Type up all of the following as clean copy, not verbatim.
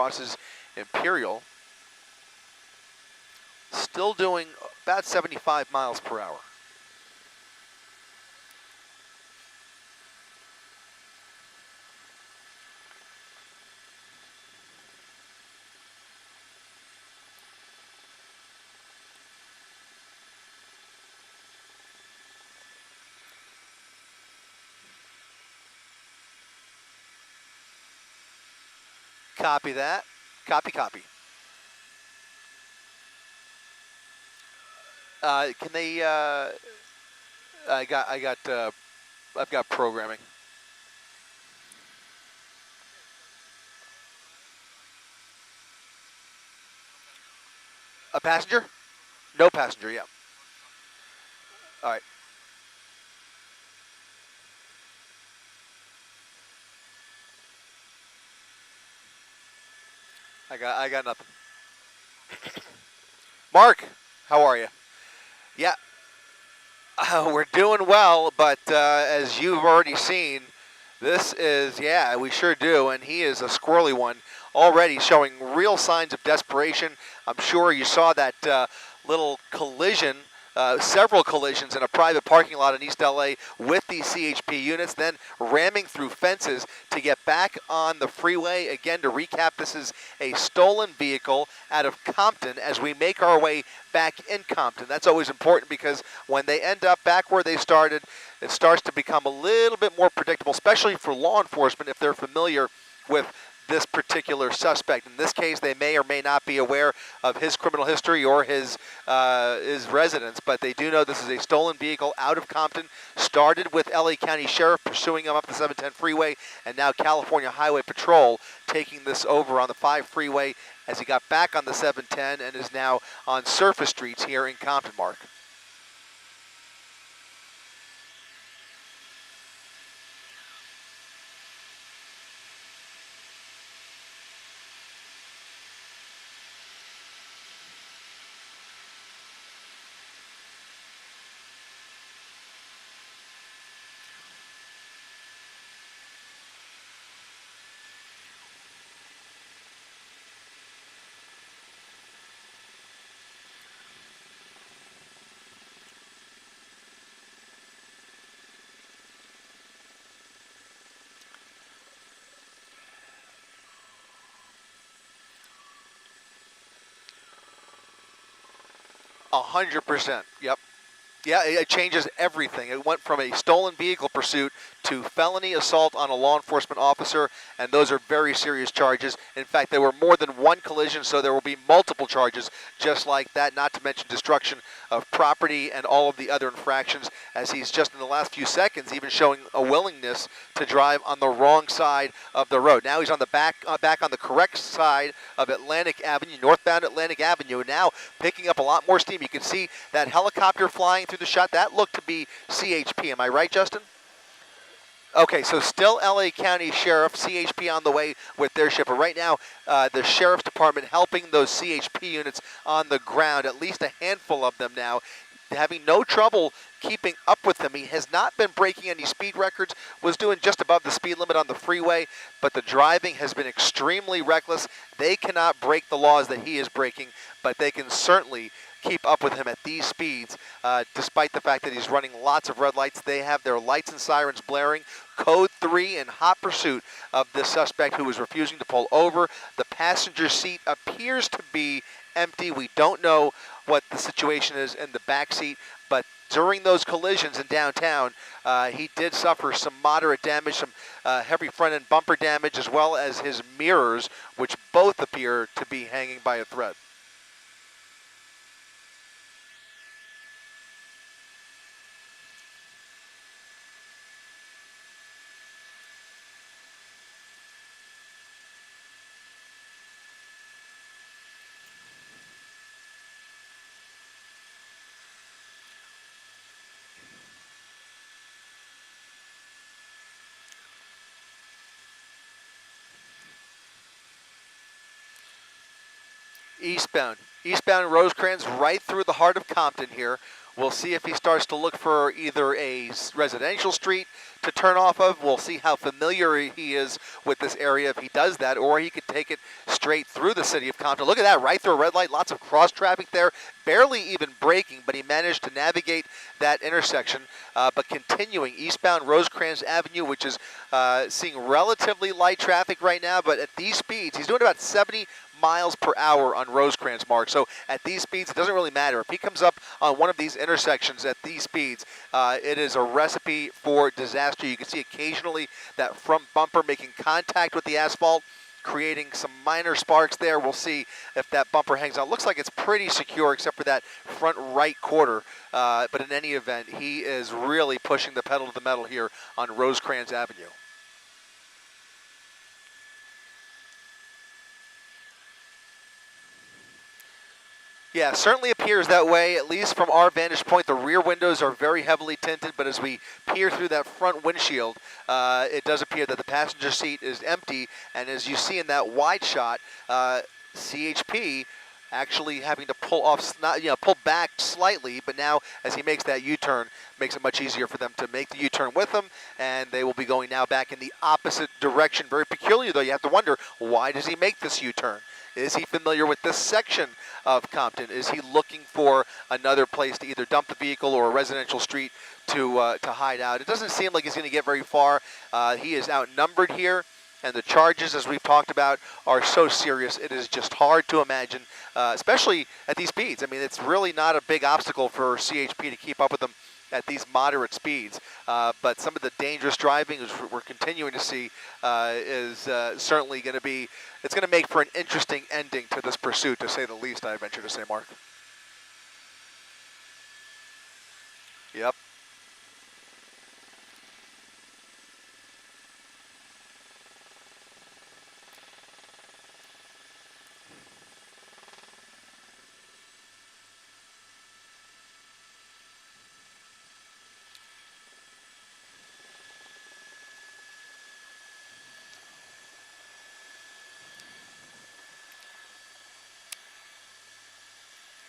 crosses Imperial. Still doing about 75 miles per hour. Copy that. Copy. Can they? I've got programming. A passenger? No passenger. Yeah. All right. I got nothing. Mark, how are you? Yeah, we're doing well, but as you've already seen, this is, yeah, we sure do, and he is a squirrely one, already showing real signs of desperation. I'm sure you saw that little collision, several collisions in a private parking lot in East LA with these CHP units, then ramming through fences to get back on the freeway. Again, to recap, this is a stolen vehicle out of Compton as we make our way back in Compton. That's always important because when they end up back where they started, it starts to become a little bit more predictable, especially for law enforcement if they're familiar with this particular suspect. In this case, they may or may not be aware of his criminal history or his residence, but they do know this is a stolen vehicle out of Compton, started with LA County Sheriff pursuing him up the 710 freeway, and now California Highway Patrol taking this over on the 5 freeway as he got back on the 710 and is now on surface streets here in Compton, Mark. 100%. Yep. Yeah, it changes everything. It went from a stolen vehicle pursuit to felony assault on a law enforcement officer, and those are very serious charges. In fact, there were more than one collision, so there will be multiple charges just like that, not to mention destruction of property and all of the other infractions, as he's just in the last few seconds even showing a willingness to drive on the wrong side of the road. Now he's on the back on the correct side of Atlantic Avenue, northbound Atlantic Avenue, now picking up a lot more steam. You can see that helicopter flying through the shot. That looked to be CHP. Am I right, Justin? Okay, so still LA County Sheriff, CHP on the way with their shipper. Right now, the Sheriff's Department helping those CHP units on the ground, at least a handful of them now, having no trouble keeping up with him. He has not been breaking any speed records, was doing just above the speed limit on the freeway, but the driving has been extremely reckless. They cannot break the laws that he is breaking, but they can certainly keep up with him at these speeds, despite the fact that he's running lots of red lights. They have their lights and sirens blaring. Code 3 in hot pursuit of this suspect who is refusing to pull over. The passenger seat appears to be empty. We don't know what the situation is in the back seat, but during those collisions in downtown, he did suffer some moderate damage, some heavy front end bumper damage, as well as his mirrors, which both appear to be hanging by a thread. Eastbound Rosecrans right through the heart of Compton here. We'll see if he starts to look for either a residential street to turn off of. We'll see how familiar he is with this area if he does that, or he could take it straight through the city of Compton. Look at that, right through a red light, lots of cross traffic there, barely even braking, but he managed to navigate that intersection. But continuing eastbound Rosecrans Avenue, which is seeing relatively light traffic right now, but at these speeds, he's doing about 70 miles per hour on Rosecrans, Mark. So at these speeds, it doesn't really matter. If he comes up on one of these intersections at these speeds, it is a recipe for disaster. You can see occasionally that front bumper making contact with the asphalt, creating some minor sparks there. We'll see if that bumper hangs on. Looks like it's pretty secure except for that front right quarter. But in any event, he is really pushing the pedal to the metal here on Rosecrans Avenue. Yeah, certainly appears that way, at least from our vantage point. The rear windows are very heavily tinted, but as we peer through that front windshield, it does appear that the passenger seat is empty, and as you see in that wide shot, CHP actually having to pull back slightly, but now as he makes that U-turn, makes it much easier for them to make the U-turn with him, and they will be going now back in the opposite direction. Very peculiar, though. You have to wonder, why does he make this U-turn? Is he familiar with this section of Compton? Is he looking for another place to either dump the vehicle or a residential street to hide out? It doesn't seem like he's going to get very far. He is outnumbered here, and the charges, as we've talked about, are so serious. It is just hard to imagine, especially at these speeds. I mean, it's really not a big obstacle for CHP to keep up with them at these moderate speeds. But some of the dangerous driving, as we're continuing to see, is certainly going to be, it's going to make for an interesting ending to this pursuit, to say the least, I venture to say, Mark. Yep.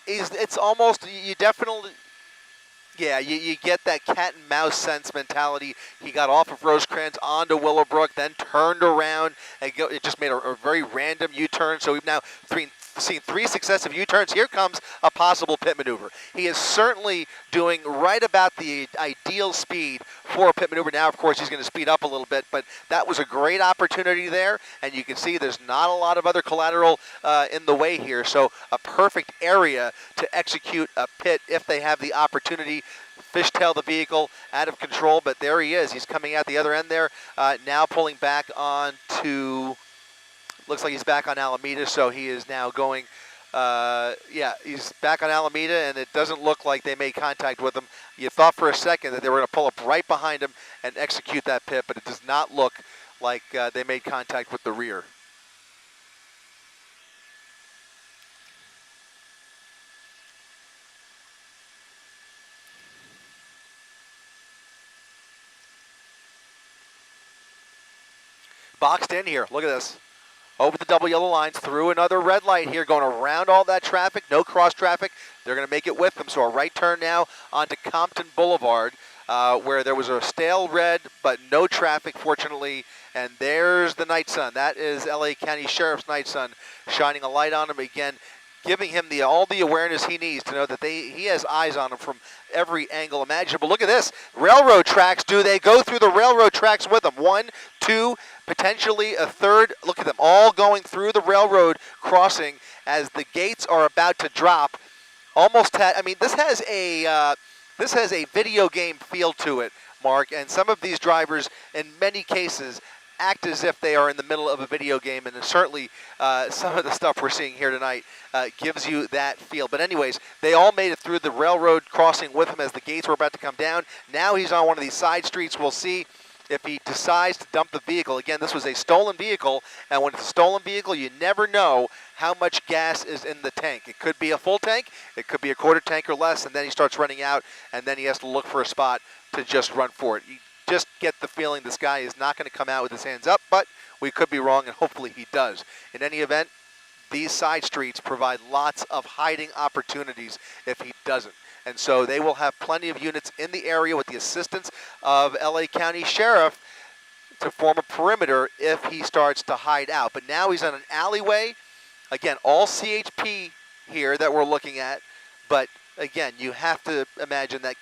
It's almost, you definitely, yeah, you get that cat and mouse sense mentality. He got off of Rosecrans onto Willowbrook, then turned around, and it just made a very random U-turn. So we've now seen three successive U-turns. Here comes a possible pit maneuver. He is certainly doing right about the ideal speed for a pit maneuver. Now, of course, he's going to speed up a little bit, but that was a great opportunity there, and you can see there's not a lot of other collateral in the way here, so a perfect area to execute a pit if they have the opportunity. Fishtail the vehicle out of control, but there he is. He's coming out the other end there, now pulling back onto, looks like he's back on Alameda, so he is now going, yeah, he's back on Alameda, and it doesn't look like they made contact with him. You thought for a second that they were going to pull up right behind him and execute that pit, but it does not look like they made contact with the rear. Boxed in here, look at this. Over the double yellow lines, through another red light here, going around all that traffic, no cross traffic. They're going to make it with them, so a right turn now onto Compton Boulevard, where there was a stale red, but no traffic, fortunately. And there's the night sun. That is LA County Sheriff's night sun, shining a light on him again, giving him all the awareness he needs to know that he has eyes on him from every angle imaginable. Look at this. Railroad tracks. Do they go through the railroad tracks with them? One, two, potentially a third. Look at them all going through the railroad crossing as the gates are about to drop. Almost had, I mean, this has a video game feel to it, Mark, and some of these drivers in many cases act as if they are in the middle of a video game, and certainly some of the stuff we're seeing here tonight gives you that feel. But anyways, they all made it through the railroad crossing with him as the gates were about to come down. Now he's on one of these side streets. We'll see if he decides to dump the vehicle. Again, this was a stolen vehicle, and when it's a stolen vehicle, you never know how much gas is in the tank. It could be a full tank, it could be a quarter tank or less, and then he starts running out, and then he has to look for a spot to just run for it. You just get the feeling this guy is not going to come out with his hands up, but we could be wrong, and hopefully he does. In any event, these side streets provide lots of hiding opportunities if he doesn't. And so they will have plenty of units in the area with the assistance of LA County Sheriff to form a perimeter if he starts to hide out. But now he's on an alleyway. Again, all CHP here that we're looking at. But again, you have to imagine that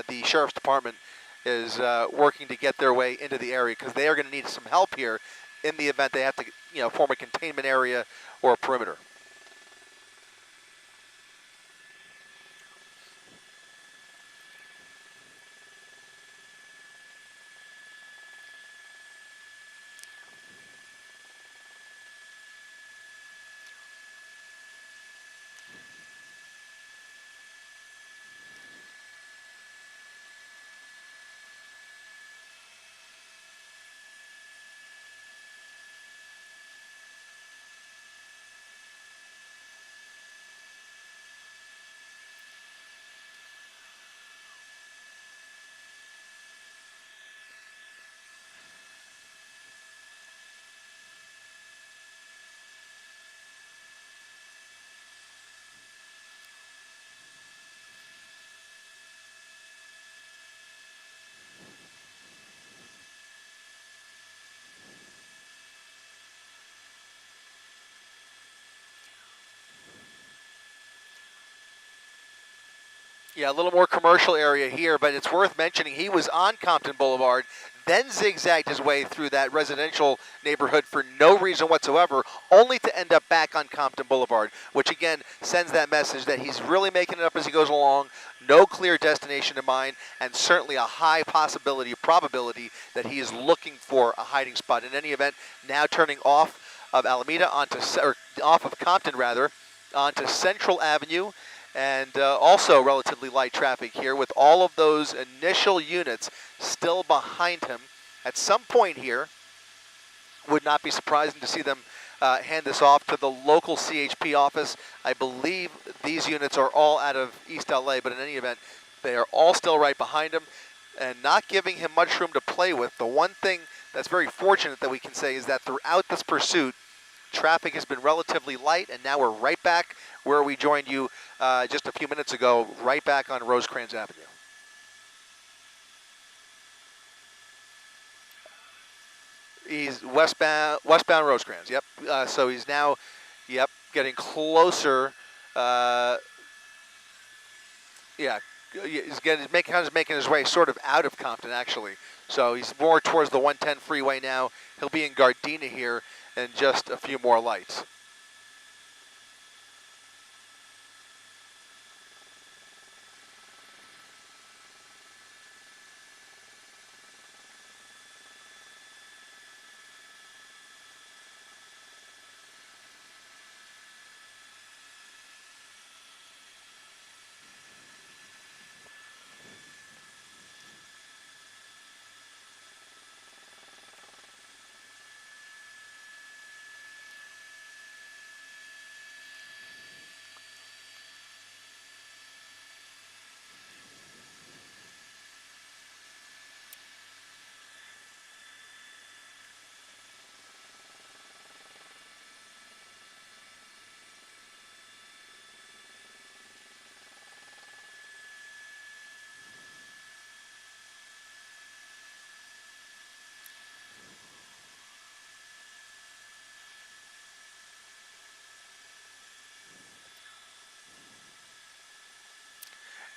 the Sheriff's Department is working to get their way into the area because they are going to need some help here in the event they have to, form a containment area or a perimeter. Yeah, a little more commercial area here, but it's worth mentioning he was on Compton Boulevard, then zigzagged his way through that residential neighborhood for no reason whatsoever, only to end up back on Compton Boulevard, which again sends that message that he's really making it up as he goes along, no clear destination in mind, and certainly a high probability that he is looking for a hiding spot. In any event, now turning off of Alameda off of Compton rather, onto Central Avenue. And also relatively light traffic here with all of those initial units still behind him. At some point here, would not be surprising to see them hand this off to the local CHP office. I believe these units are all out of East LA, but in any event, they are all still right behind him and not giving him much room to play with. The one thing that's very fortunate that we can say is that throughout this pursuit, traffic has been relatively light, and now we're right back where we joined you just a few minutes ago, right back on Rosecrans Avenue. He's westbound Rosecrans, yep. So he's now, getting closer. Yeah, he's making his way sort of out of Compton, actually. So he's more towards the 110 freeway now. He'll be in Gardena here in just a few more lights.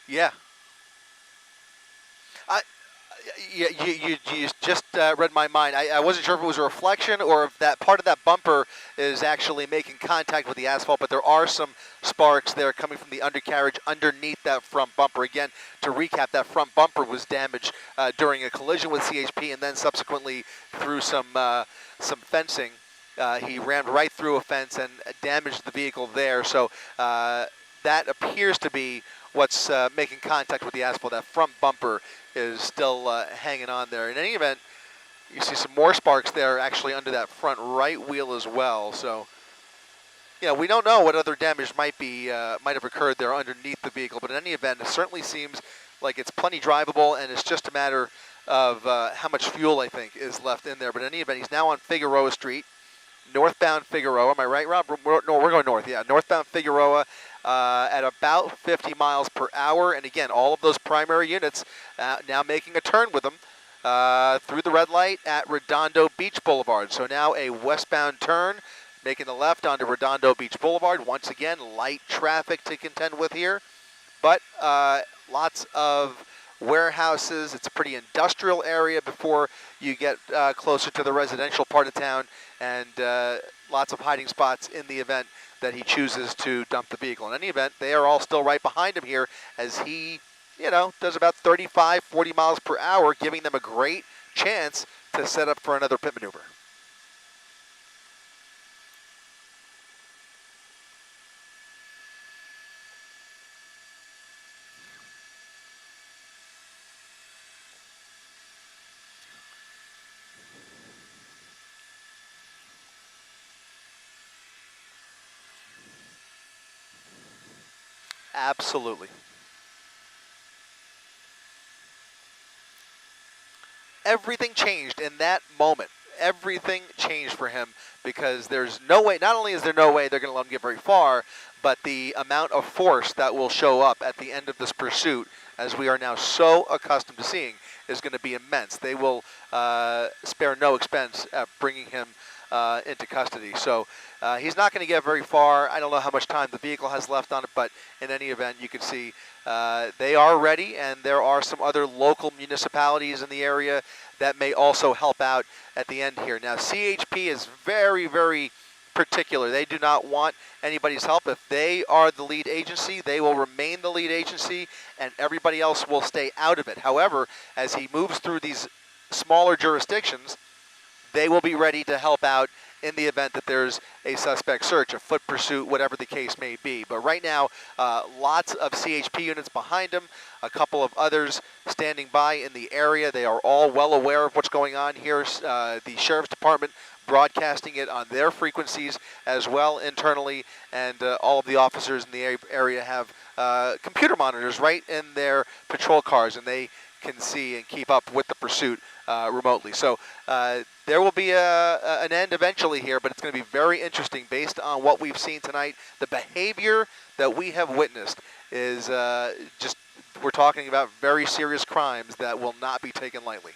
Yeah. You just read my mind. I wasn't sure if it was a reflection or if that part of that bumper is actually making contact with the asphalt, but there are some sparks there coming from the undercarriage underneath that front bumper. Again, to recap, that front bumper was damaged during a collision with CHP and then subsequently through some fencing. He rammed right through a fence and damaged the vehicle there. So that appears to be what's making contact with the asphalt. That front bumper is still hanging on there. In any event, you see some more sparks there actually under that front right wheel as well. So, we don't know what other damage might have occurred there underneath the vehicle. But in any event, it certainly seems like it's plenty drivable, and it's just a matter of how much fuel, I think, is left in there. But in any event, he's now on Figueroa Street. northbound Figueroa. Am I right, Rob? No, we're going north. Yeah, northbound Figueroa at about 50 miles per hour. And again, all of those primary units now making a turn with them through the red light at Redondo Beach Boulevard. So now a westbound turn, making the left onto Redondo Beach Boulevard. Once again, light traffic to contend with here, but lots of warehouses. It's a pretty industrial area before you get closer to the residential part of town, and lots of hiding spots in the event that he chooses to dump the vehicle. In any event, they are all still right behind him here as he, does about 35, 40 miles per hour, giving them a great chance to set up for another pit maneuver. Absolutely. Everything changed in that moment. Everything changed for him because there's no way, not only is there no way they're going to let him get very far, but the amount of force that will show up at the end of this pursuit, as we are now so accustomed to seeing, is going to be immense. They will spare no expense at bringing him into custody. So he's not going to get very far. I don't know how much time the vehicle has left on it, but in any event, you can see they are ready, and there are some other local municipalities in the area that may also help out at the end here. Now, CHP is very, very particular. They do not want anybody's help. If they are the lead agency, they will remain the lead agency, and everybody else will stay out of it. However, as he moves through these smaller jurisdictions, they will be ready to help out in the event that there's a suspect search, a foot pursuit, whatever the case may be. But right now, lots of CHP units behind him, a couple of others standing by in the area. They are all well aware of what's going on here. The Sheriff's Department broadcasting it on their frequencies as well internally, and all of the officers in the area have computer monitors right in their patrol cars, and they can see and keep up with the pursuit remotely. So there will be an end eventually here, but it's going to be very interesting based on what we've seen tonight. The behavior that we have witnessed is we're talking about very serious crimes that will not be taken lightly.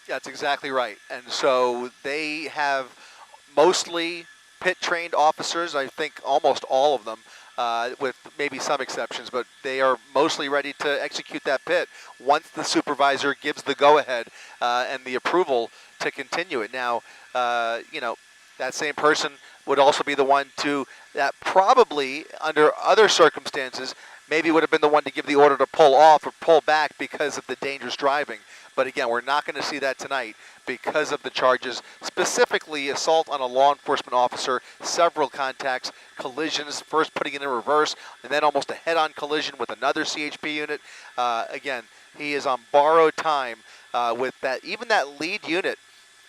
That's exactly right. And so they have mostly pit-trained officers, I think almost all of them, with maybe some exceptions, but they are mostly ready to execute that pit once the supervisor gives the go-ahead and the approval to continue it. Now, that same person would also be the one that probably, under other circumstances, maybe would have been the one to give the order to pull off or pull back because of the dangerous driving. But again, we're not going to see that tonight because of the charges, specifically assault on a law enforcement officer, several contacts, collisions, first putting it in reverse, and then almost a head-on collision with another CHP unit. Again, he is on borrowed time with that. Even that lead unit,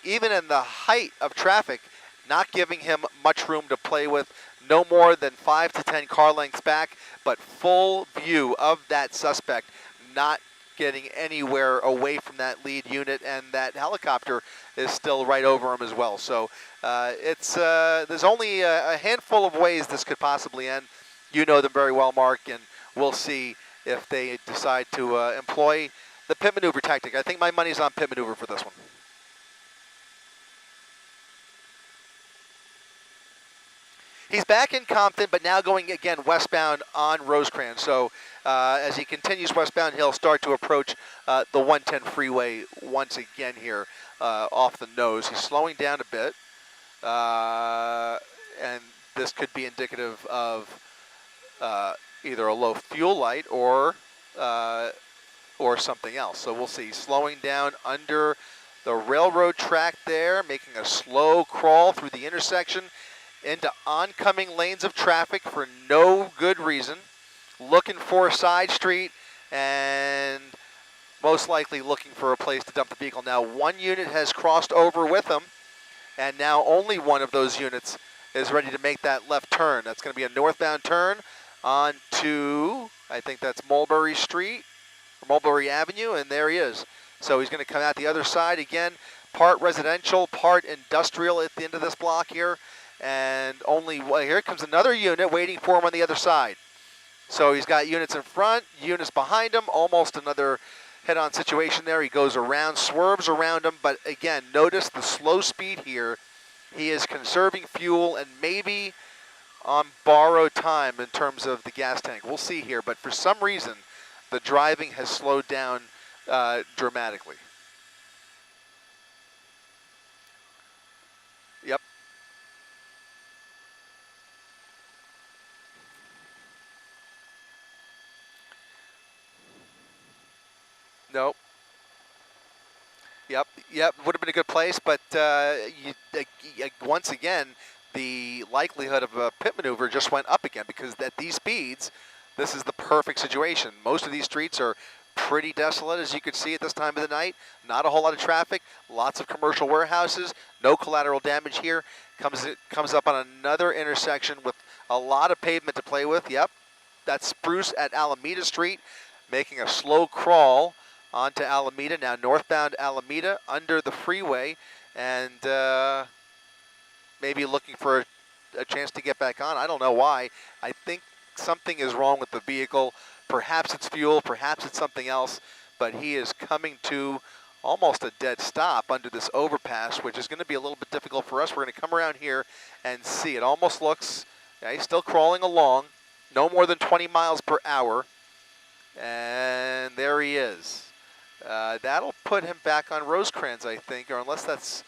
even in the height of traffic, not giving him much room to play with, no more than 5 to 10 car lengths back, but full view of that suspect, not getting anywhere away from that lead unit, and that helicopter is still right over him as well. So there's only a handful of ways this could possibly end. You know them very well, Mark, and we'll see if they decide to employ the pit maneuver tactic. I think my money's on pit maneuver for this one. He's back in Compton, but now going again westbound on Rosecrans. So as he continues westbound, he'll start to approach the 110 freeway once again here off the nose. He's slowing down a bit, and this could be indicative of either a low fuel light or something else. So we'll see. Slowing down under the railroad track there, making a slow crawl through the intersection into oncoming lanes of traffic for no good reason. Looking for a side street and most likely looking for a place to dump the vehicle. Now, one unit has crossed over with him, and now only one of those units is ready to make that left turn. That's going to be a northbound turn onto, I think that's Mulberry Street, or Mulberry Avenue, and there he is. So he's going to come out the other side again, part residential, part industrial at the end of this block here, and here comes another unit waiting for him on the other side. So he's got units in front, units behind him, almost another head-on situation there. He goes around, swerves around him, but again, notice the slow speed here. He is conserving fuel and maybe on borrowed time in terms of the gas tank. We'll see here, but for some reason, the driving has slowed down dramatically. Yep. Nope. Yep, would have been a good place, but once again, the likelihood of a pit maneuver just went up again because at these speeds, this is the perfect situation. Most of these streets are pretty desolate, as you can see at this time of the night. Not a whole lot of traffic, lots of commercial warehouses, no collateral damage here. Comes up on another intersection with a lot of pavement to play with. Yep, that's Spruce at Alameda Street, making a slow crawl onto Alameda, now northbound Alameda under the freeway, and maybe looking for a chance to get back on. I don't know why. I think something is wrong with the vehicle. Perhaps it's fuel, perhaps it's something else, but he is coming to almost a dead stop under this overpass, which is going to be a little bit difficult for us. We're going to come around here and see. It almost looks, yeah, he's still crawling along, no more than 20 miles per hour, and there he is. That'll put him back on Rosecrans, I think, or unless that's,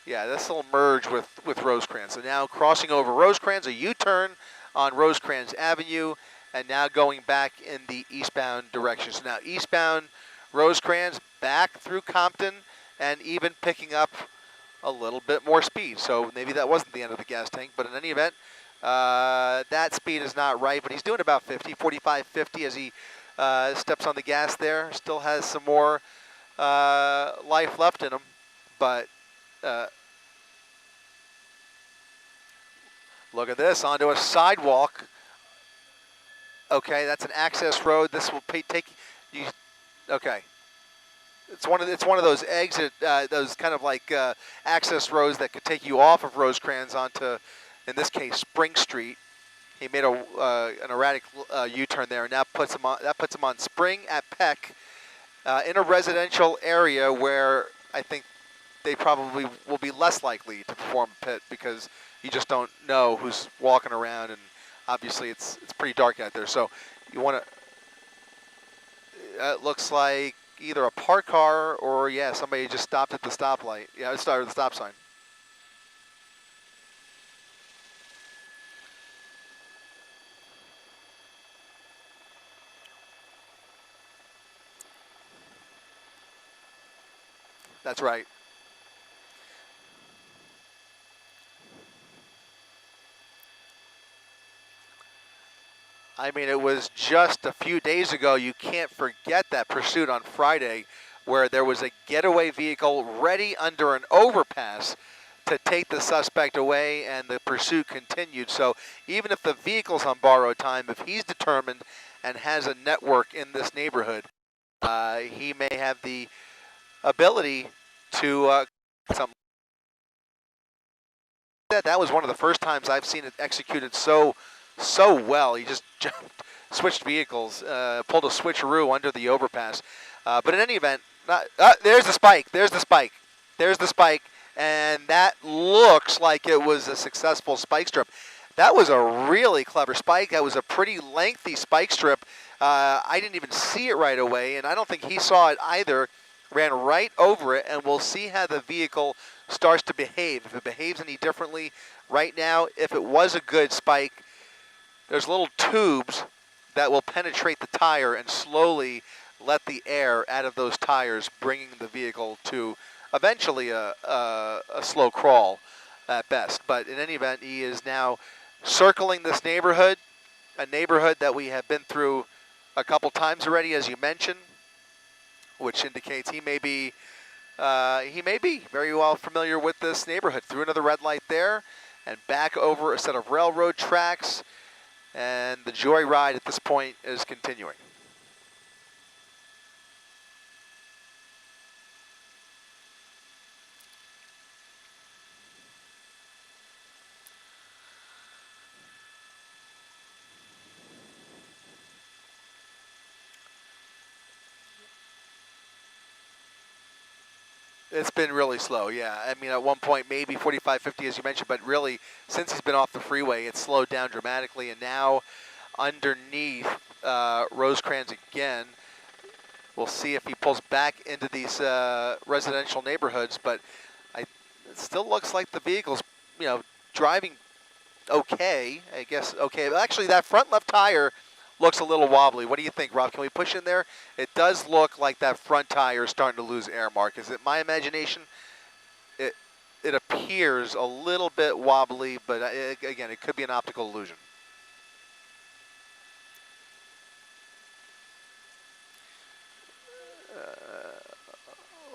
yeah, this will merge with Rosecrans. So now crossing over Rosecrans, a U-turn on Rosecrans Avenue, and now going back in the eastbound direction. So now eastbound Rosecrans, back through Compton, and even picking up a little bit more speed. So maybe that wasn't the end of the gas tank, but in any event, that speed is not right, but he's doing about 50, 45, 50 as he steps on the gas there. Still has some more life left in him, but look at this, onto a sidewalk. Okay, that's an access road. This will take you. Okay, it's one of those exit, those kind of like access roads that could take you off of Rosecrans onto, in this case, Spring Street. He made an erratic U-turn there, and now puts him on Spring at Peck in a residential area where I think they probably will be less likely to perform a pit because you just don't know who's walking around, and obviously it's pretty dark out there. So you want to. It looks like either a parked car or somebody just stopped at the stoplight. Yeah, it started at the stop sign. That's right. I mean, it was just a few days ago. You can't forget that pursuit on Friday where there was a getaway vehicle ready under an overpass to take the suspect away, and the pursuit continued. So even if the vehicle's on borrowed time, if he's determined and has a network in this neighborhood, he may have the ability to something. That was one of the first times I've seen it executed so well. He just jumped, switched vehicles, pulled a switcheroo under the overpass. But in any event, there's the spike. There's the spike. There's the spike. And that looks like it was a successful spike strip. That was a really clever spike. That was a pretty lengthy spike strip. I didn't even see it right away, and I don't think he saw it either. Ran right over it, and we'll see how the vehicle starts to behave. If it behaves any differently right now, if it was a good spike, there's little tubes that will penetrate the tire and slowly let the air out of those tires, bringing the vehicle to eventually a slow crawl at best. But in any event, he is now circling this neighborhood, a neighborhood that we have been through a couple times already, as you mentioned, which indicates he may be very well familiar with this neighborhood. Through another red light there, and back over a set of railroad tracks, and the joyride at this point is continuing. It's been really slow, yeah. I mean, at one point, maybe 45, 50, as you mentioned, but really, since he's been off the freeway, it's slowed down dramatically, and now underneath Rosecrans again. We'll see if he pulls back into these residential neighborhoods, but it still looks like the vehicle's, driving okay, I guess, okay. Actually, that front left tire looks a little wobbly. What do you think, Rob? Can we push in there? It does look like that front tire is starting to lose air, Mark. Is it my imagination? It appears a little bit wobbly, but again, it could be an optical illusion.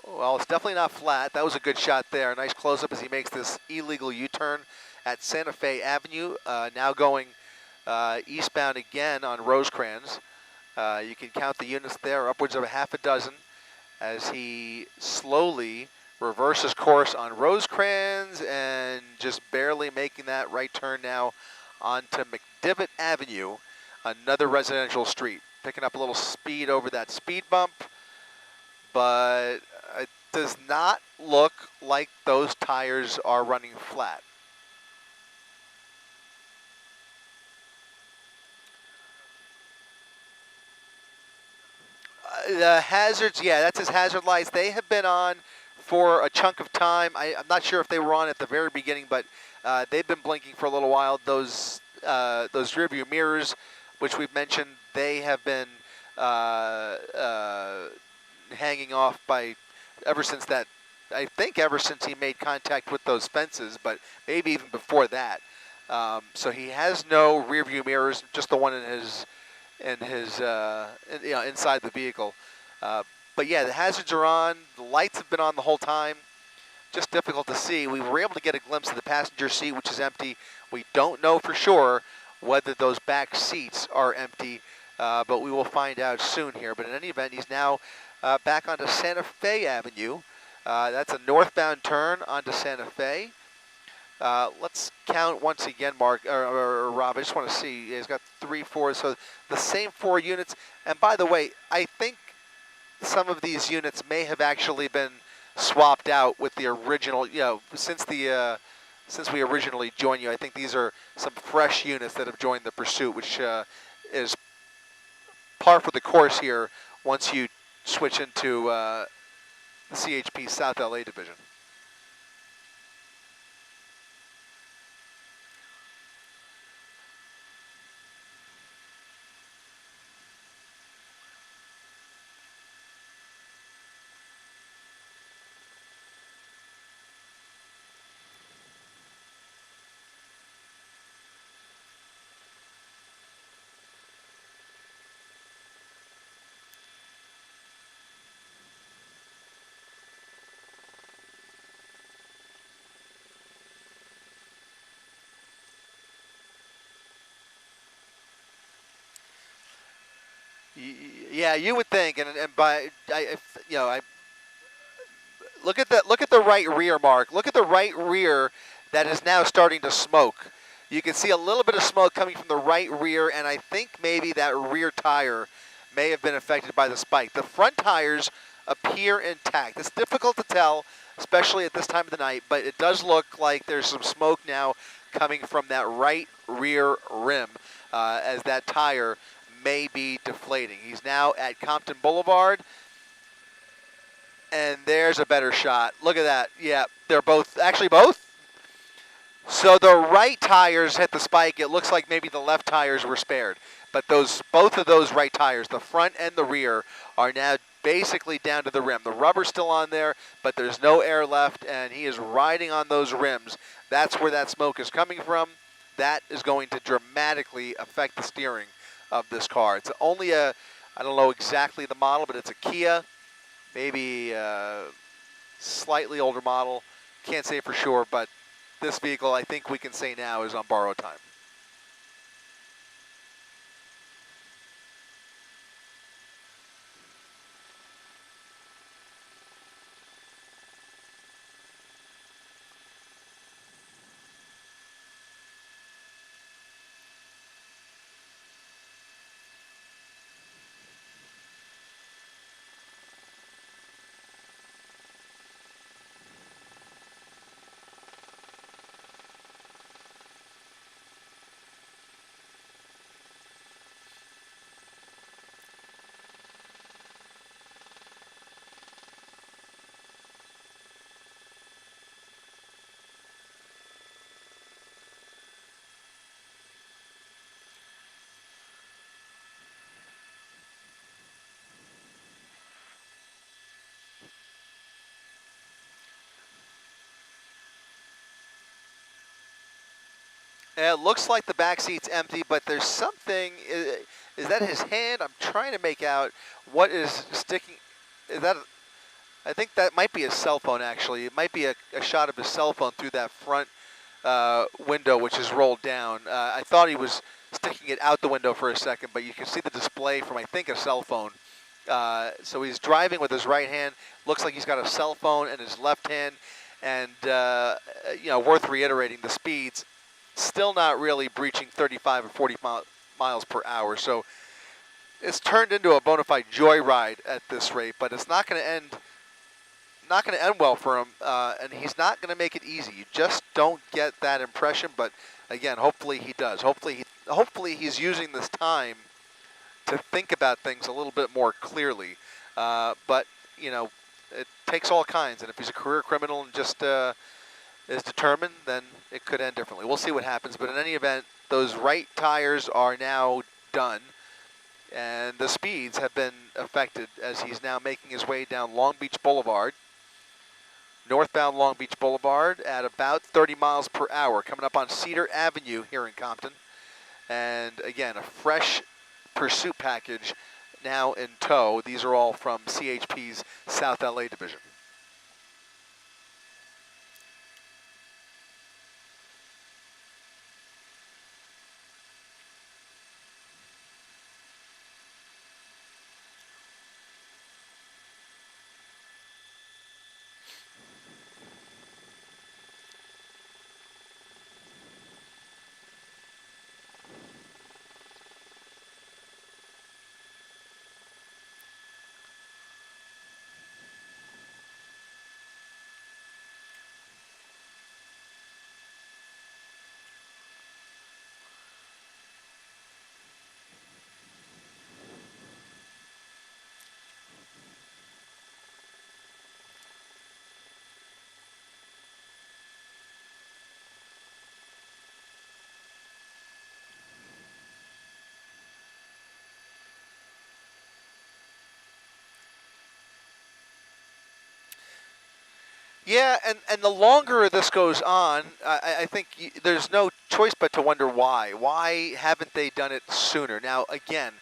Well, it's definitely not flat. That was a good shot there. A nice close-up as he makes this illegal U-turn at Santa Fe Avenue, now going eastbound again on Rosecrans. You can count the units there, upwards of a half a dozen, as he slowly reverses course on Rosecrans and just barely making that right turn now onto McDivitt Avenue, another residential street. Picking up a little speed over that speed bump, but it does not look like those tires are running flat. The hazards, yeah, that's his hazard lights. They have been on for a chunk of time. I'm not sure if they were on at the very beginning, but they've been blinking for a little while. Those rear view mirrors, which we've mentioned, they have been hanging off by ever since he made contact with those fences, but maybe even before that. So he has no rear view mirrors, just the one inside the vehicle. But yeah, the hazards are on. The lights have been on the whole time. Just difficult to see. We were able to get a glimpse of the passenger seat, which is empty. We don't know for sure whether those back seats are empty, but we will find out soon here. But in any event, he's now back onto Santa Fe Avenue. That's a northbound turn onto Santa Fe. Let's count once again, Mark, or Rob. I just want to see. He's got 3, 4, so the same 4 units. And by the way, I think some of these units may have actually been swapped out with the original. Since we originally joined you, I think these are some fresh units that have joined the pursuit, which is par for the course here once you switch into the CHP South LA division. Yeah, you would think, and look at the right rear, Mark. Look at the right rear that is now starting to smoke. You can see a little bit of smoke coming from the right rear, and I think maybe that rear tire may have been affected by the spike. The front tires appear intact. It's difficult to tell, especially at this time of the night, but it does look like there's some smoke now coming from that right rear rim as that tire may be deflating. He's now at Compton Boulevard, and there's a better shot. Look at that. Yeah, they're both, actually both. So the right tires hit the spike. It looks like maybe the left tires were spared. But both of those right tires, the front and the rear, are now basically down to the rim. The rubber's still on there, but there's no air left, and he is riding on those rims. That's where that smoke is coming from. That is going to dramatically affect the steering of this car. It's only I don't know exactly the model, but it's a Kia, maybe a slightly older model. Can't say for sure, but this vehicle, I think we can say now, is on borrowed time. It looks like the back seat's empty, but there's something. Is that his hand? I'm trying to make out what is sticking. Is that? I think that might be a cell phone, actually. It might be a shot of his cell phone through that front window, which is rolled down. I thought he was sticking it out the window for a second, but you can see the display from, I think, a cell phone. So he's driving with his right hand. Looks like he's got a cell phone in his left hand. And, worth reiterating, the speeds still not really breaching 35 or 40 miles per hour. So it's turned into a bona fide joyride at this rate, but it's not going to end well for him, and he's not going to make it easy. You just don't get that impression, but again, hopefully he does. Hopefully he's using this time to think about things a little bit more clearly. But, it takes all kinds, and if he's a career criminal and just is determined, then it could end differently. We'll see what happens, but in any event, those right tires are now done, and the speeds have been affected as he's now making his way down Long Beach Boulevard, northbound Long Beach Boulevard at about 30 miles per hour, coming up on Cedar Avenue here in Compton. And again, a fresh pursuit package now in tow. These are all from CHP's South LA division. Yeah, and the longer this goes on, I think there's no choice but to wonder why. Why haven't they done it sooner? Now, again,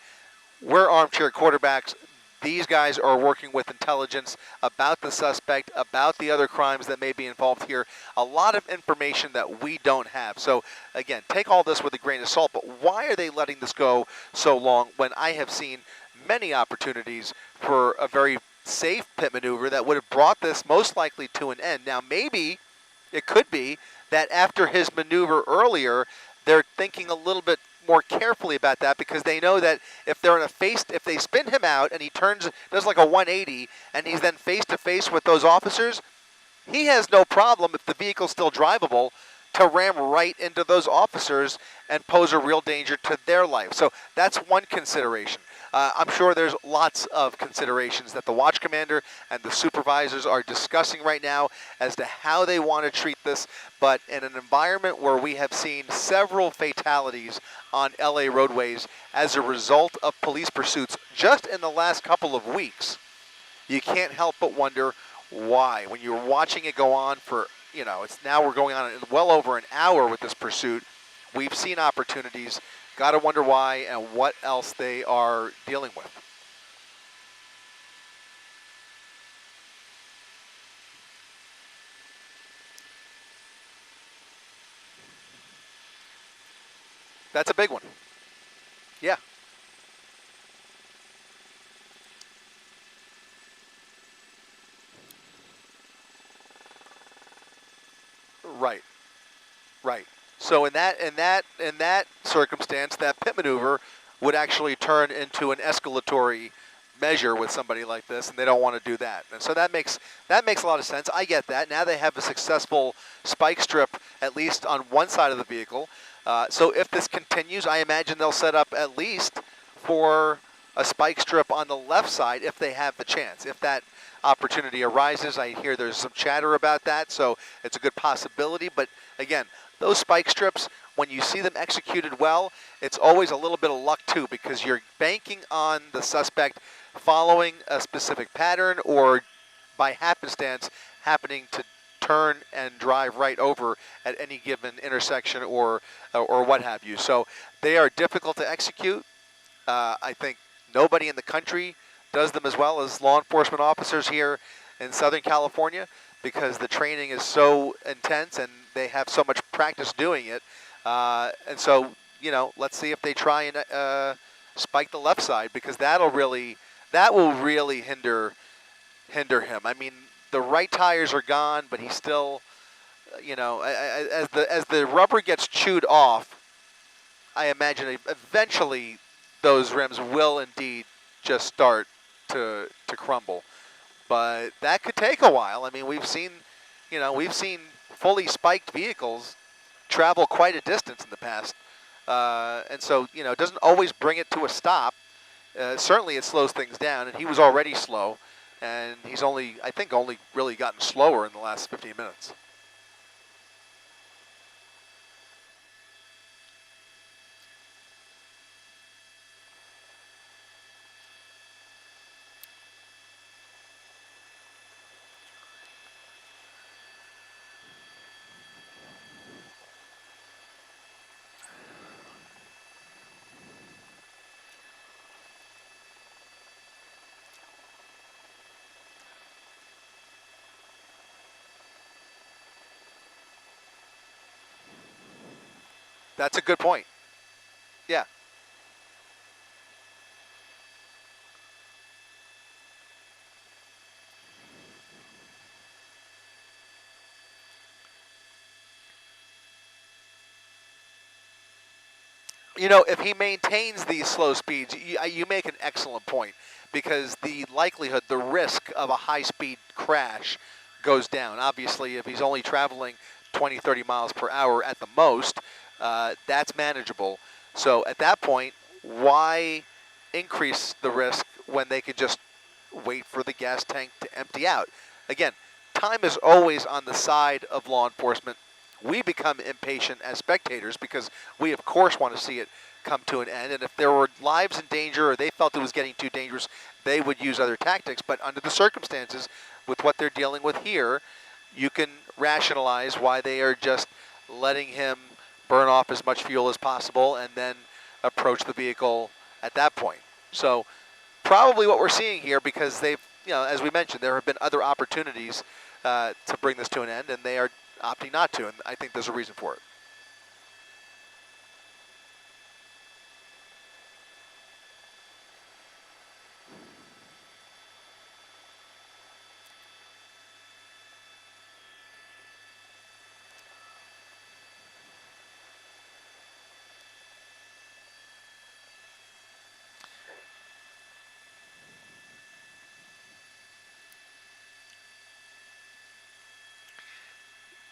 we're armchair quarterbacks. These guys are working with intelligence about the suspect, about the other crimes that may be involved here. A lot of information that we don't have. So, again, take all this with a grain of salt, but why are they letting this go so long when I have seen many opportunities for a very safe pit maneuver that would have brought this most likely to an end? Now, maybe it could be that after his maneuver earlier, they're thinking a little bit more carefully about that because they know that if they spin him out and he does like a 180 and he's then face to face with those officers, he has no problem if the vehicle's still drivable to ram right into those officers and pose a real danger to their life. So that's one consideration. I'm sure there's lots of considerations that the watch commander and the supervisors are discussing right now as to how they want to treat this. But in an environment where we have seen several fatalities on LA roadways as a result of police pursuits just in the last couple of weeks, you can't help but wonder why. When you're watching it go on for, we're going on well over an hour with this pursuit. We've seen opportunities. Got to wonder why and what else they are dealing with. That's a big one. Yeah. Right. Right. So in that circumstance, that pit maneuver would actually turn into an escalatory measure with somebody like this, and they don't want to do that. And so that makes a lot of sense. I get that. Now they have a successful spike strip at least on one side of the vehicle. So if this continues, I imagine they'll set up at least for a spike strip on the left side if they have the chance. If that opportunity arises, I hear there's some chatter about that, so it's a good possibility. But again, those spike strips, when you see them executed well, it's always a little bit of luck too, because you're banking on the suspect following a specific pattern or by happenstance happening to turn and drive right over at any given intersection or what have you. So they are difficult to execute. I think nobody in the country does them as well as law enforcement officers here in Southern California, because the training is so intense and they have so much practice doing it. And so, let's see if they try and spike the left side, because that will really hinder him. I mean, the right tires are gone, but he's still, as the rubber gets chewed off, I imagine eventually those rims will indeed just start to crumble. But that could take a while. I mean, we've seen fully spiked vehicles travel quite a distance in the past, and so it doesn't always bring it to a stop. Certainly, it slows things down, and he was already slow, and he's only really gotten slower in the last 15 minutes. That's a good point. Yeah. If he maintains these slow speeds, you make an excellent point, because the likelihood, the risk of a high-speed crash goes down. Obviously, if he's only traveling 20, 30 miles per hour at the most, that's manageable. So at that point, why increase the risk when they could just wait for the gas tank to empty out? Again, time is always on the side of law enforcement. We become impatient as spectators because we, of course, want to see it come to an end. And if there were lives in danger or they felt it was getting too dangerous, they would use other tactics. But under the circumstances, with what they're dealing with here, you can rationalize why they are just letting him burn off as much fuel as possible and then approach the vehicle at that point. So probably what we're seeing here, because they've, as we mentioned, there have been other opportunities to bring this to an end, and they are opting not to, and I think there's a reason for it.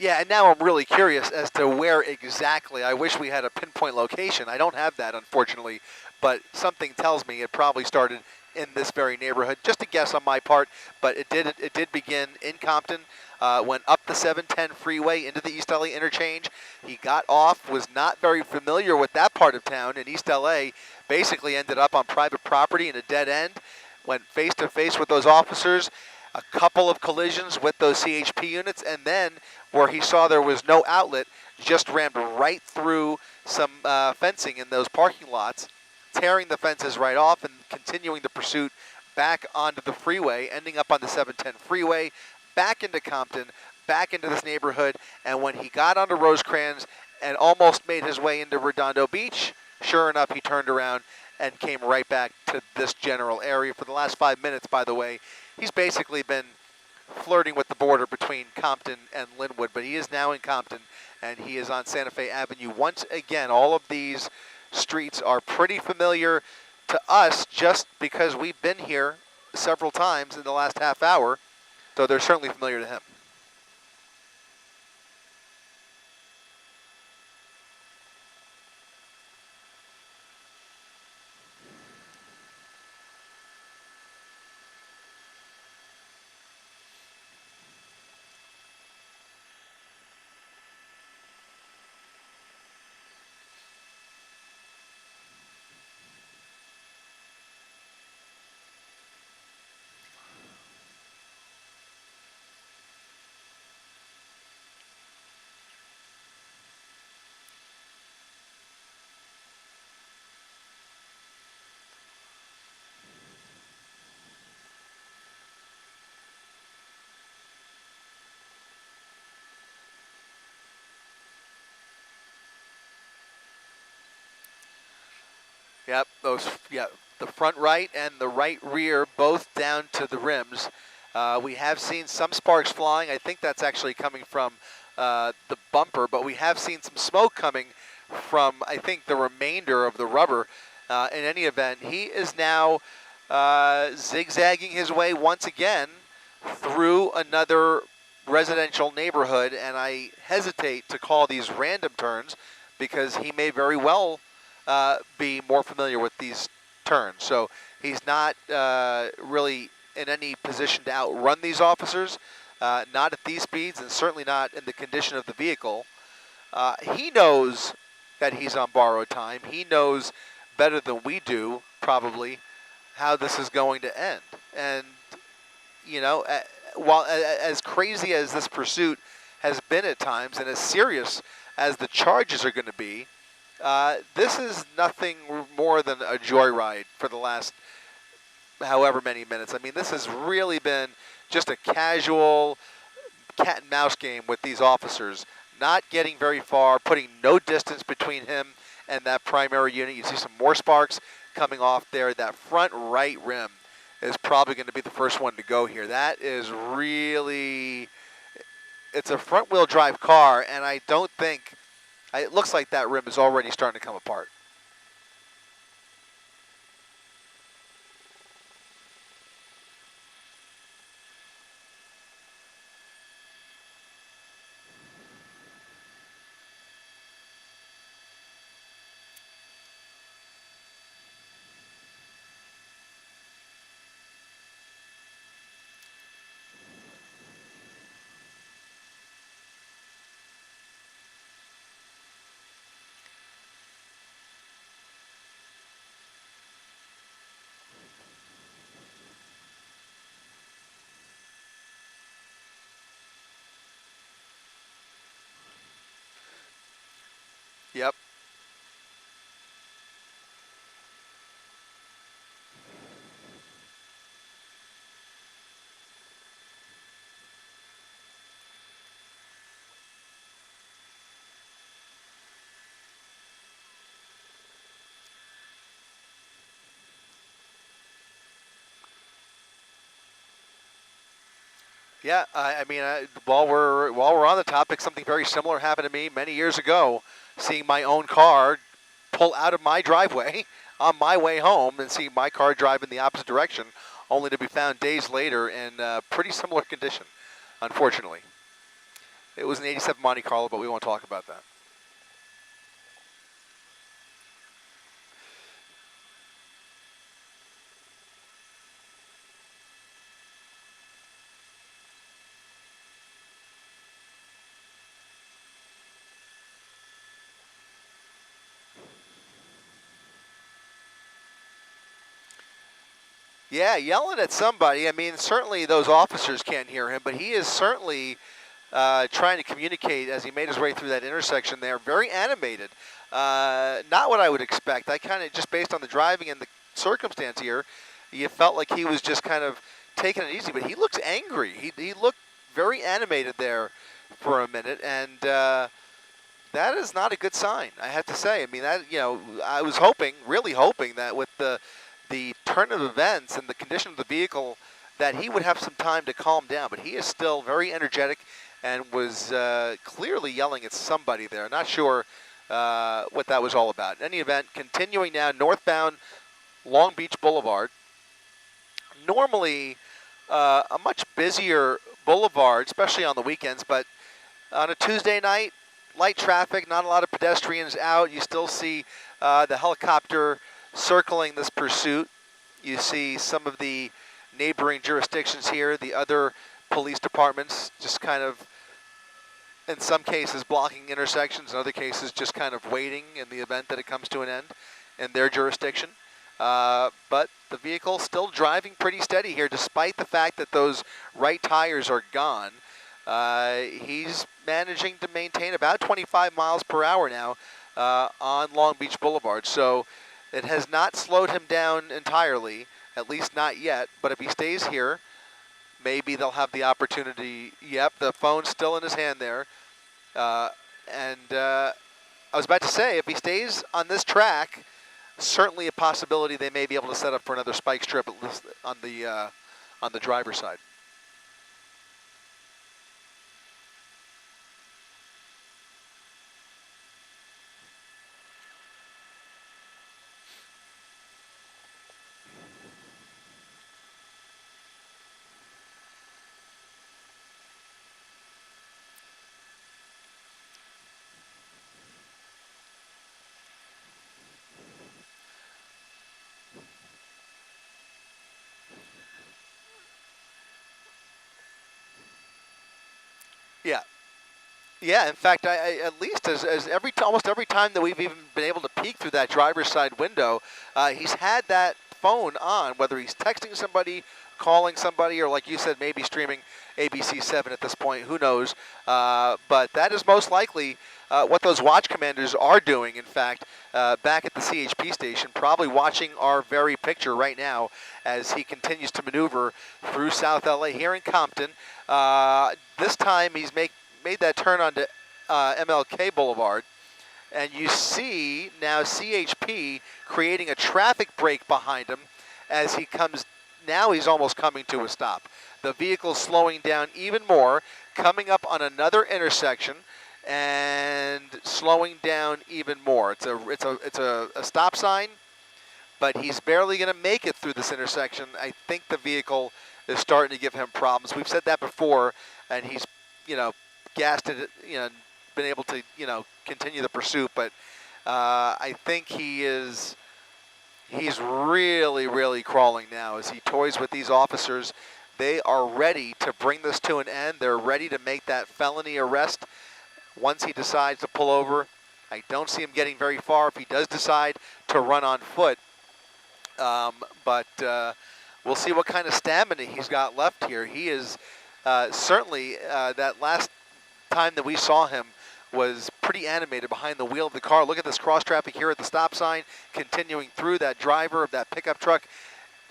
Yeah, and now I'm really curious as to where exactly. I wish we had a pinpoint location. I don't have that, unfortunately, but something tells me it probably started in this very neighborhood. Just a guess on my part, but it did begin in Compton. Went up the 710 freeway into the East LA interchange. He got off, was not very familiar with that part of town in East LA. Basically, ended up on private property in a dead end. Went face to face with those officers. A couple of collisions with those CHP units, and then where he saw there was no outlet, just rammed right through some fencing in those parking lots, tearing the fences right off and continuing the pursuit back onto the freeway, ending up on the 710 freeway, back into Compton, back into this neighborhood. And when he got onto Rosecrans and almost made his way into Redondo Beach, sure enough, he turned around and came right back to this general area. For the last 5 minutes, by the way, he's basically been flirting with the border between Compton and Linwood, but he is now in Compton, and he is on Santa Fe Avenue. Once again, all of these streets are pretty familiar to us just because we've been here several times in the last half hour, so they're certainly familiar to him. Yep, the front right and the right rear, both down to the rims. We have seen some sparks flying. I think that's actually coming from the bumper, but we have seen some smoke coming from, I think, the remainder of the rubber. In any event, he is now zigzagging his way once again through another residential neighborhood, and I hesitate to call these random turns because he may very well be more familiar with these turns. So he's not really in any position to outrun these officers, not at these speeds, and certainly not in the condition of the vehicle. He knows that he's on borrowed time. He knows better than we do, probably, how this is going to end. And, you know, while as crazy as this pursuit has been at times and as serious as the charges are going to be, this is nothing more than a joyride for the last however many minutes. I mean, this has really been just a casual cat and mouse game with these officers, not getting very far, putting no distance between him and that primary unit. You see some more sparks coming off there. That front right rim is probably going to be the first one to go here. That is really, it's a front wheel drive car, and I don't think, it looks like that rim is already starting to come apart. Yep. Yeah, I mean, while we're on the topic, something very similar happened to me many years ago. Seeing my own car pull out of my driveway on my way home, and seeing my car drive in the opposite direction, only to be found days later in pretty similar condition, unfortunately. It was an 87 Monte Carlo, but we won't talk about that. Yeah, yelling at somebody. I mean, certainly those officers can't hear him, but he is certainly trying to communicate as he made his way through that intersection there. Very animated. Not what I would expect. I kind of, just based on the driving and the circumstance here, you felt like he was just kind of taking it easy, but he looks angry. He looked very animated there for a minute, and that is not a good sign, I have to say. I mean, that, I was hoping, really hoping, that with the turn of events and the condition of the vehicle, that he would have some time to calm down. But he is still very energetic and was clearly yelling at somebody there. Not sure what that was all about. In any event, continuing now northbound Long Beach Boulevard. Normally a much busier boulevard, especially on the weekends, but on a Tuesday night, light traffic, not a lot of pedestrians out. You still see the helicopter circling this pursuit. You see some of the neighboring jurisdictions here, the other police departments just kind of, in some cases, blocking intersections, in other cases just kind of waiting in the event that it comes to an end in their jurisdiction. But the vehicle still driving pretty steady here, despite the fact that those right tires are gone. He's managing to maintain about 25 miles per hour now on Long Beach Boulevard. So it has not slowed him down entirely, at least not yet. But if he stays here, maybe they'll have the opportunity. Yep, the phone's still in his hand there. I was about to say, if he stays on this track, certainly a possibility they may be able to set up for another spike strip, at least on the driver's side. Yeah. Yeah, in fact, at least as almost every time that we've even been able to peek through that driver's side window, he's had that phone on, whether he's texting somebody, calling somebody, or like you said, maybe streaming ABC7 at this point. Who knows? But that is most likely what those watch commanders are doing, in fact, back at the CHP station, probably watching our very picture right now as he continues to maneuver through South LA here in Compton. This time he's made that turn onto MLK Boulevard, and you see now CHP creating a traffic break behind him as he comes. Now he's almost coming to a stop. The vehicle's slowing down even more, coming up on another intersection and slowing down even more. It's a stop sign, but he's barely going to make it through this intersection. I think the vehicle is starting to give him problems. We've said that before, and he's, gassed it, been able to, continue the pursuit. But I think he's really, really crawling now as he toys with these officers. They are ready to bring this to an end. They're ready to make that felony arrest once he decides to pull over. I don't see him getting very far if he does decide to run on foot. But we'll see what kind of stamina he's got left here. He is certainly, that last time that we saw him was pretty animated behind the wheel of the car. Look at this cross traffic here at the stop sign, continuing through. That driver of that pickup truck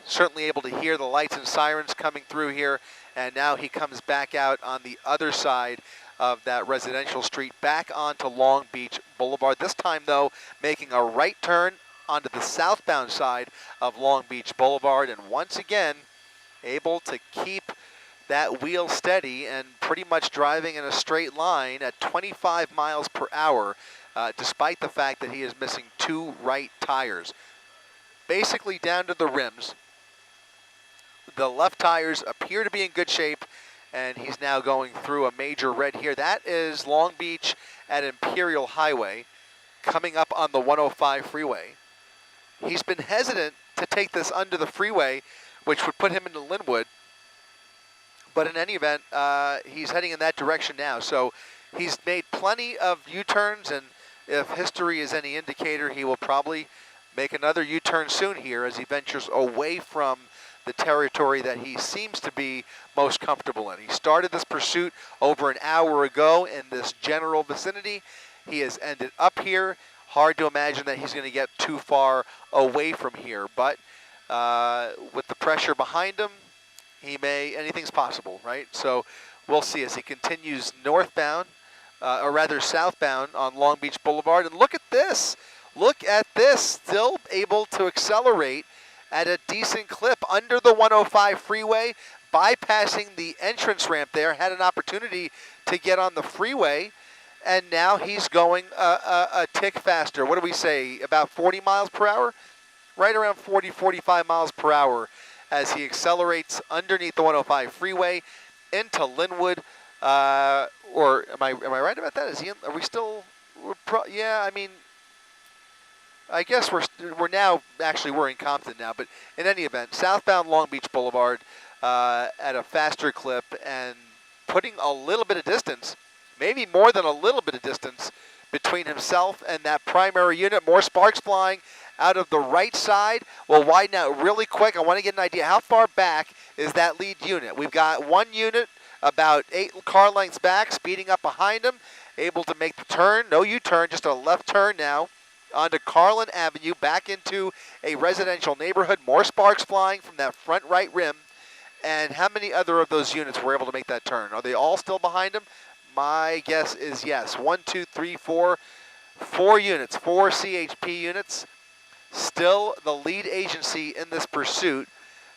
certainly able to hear the lights and sirens coming through here, and now he comes back out on the other side of that residential street, back onto Long Beach Boulevard. This time, though, making a right turn onto the southbound side of Long Beach Boulevard, and once again able to keep that wheel steady and pretty much driving in a straight line at 25 miles per hour, despite the fact that he is missing two right tires. Basically down to the rims. The left tires appear to be in good shape, and he's now going through a major red here. That is Long Beach at Imperial Highway, coming up on the 105 freeway. He's been hesitant to take this under the freeway, which would put him into Linwood. But in any event, he's heading in that direction now. So he's made plenty of U-turns, and if history is any indicator, he will probably make another U-turn soon here as he ventures away from the territory that he seems to be most comfortable in. He started this pursuit over an hour ago in this general vicinity. He has ended up here. Hard to imagine that he's going to get too far away from here, but with the pressure behind him, anything's possible, right? So we'll see as he continues northbound, or rather southbound on Long Beach Boulevard. And look at this. Look at this. Still able to accelerate at a decent clip under the 105 freeway, bypassing the entrance ramp there. Had an opportunity to get on the freeway, and now he's going a tick faster. What do we say, about 40 miles per hour? Right around 40, 45 miles per hour as he accelerates underneath the 105 freeway into Linwood. Or am I right about that? Is he? Are we still? Yeah, I mean, I guess we're in Compton now. But in any event, southbound Long Beach Boulevard at a faster clip and putting a little bit of distance, maybe more than a little bit of distance, between himself and that primary unit. More sparks flying out of the right side. We'll widen out really quick. I want to get an idea how far back is that lead unit. We've got one unit about 8 car lengths back, speeding up behind him, able to make the turn. No U-turn, just a left turn now onto Carlin Avenue, back into a residential neighborhood. More sparks flying from that front right rim. And how many other of those units were able to make that turn? Are they all still behind him? My guess is yes. 1, 2, 3, 4. 4 units, 4 CHP units. Still the lead agency in this pursuit,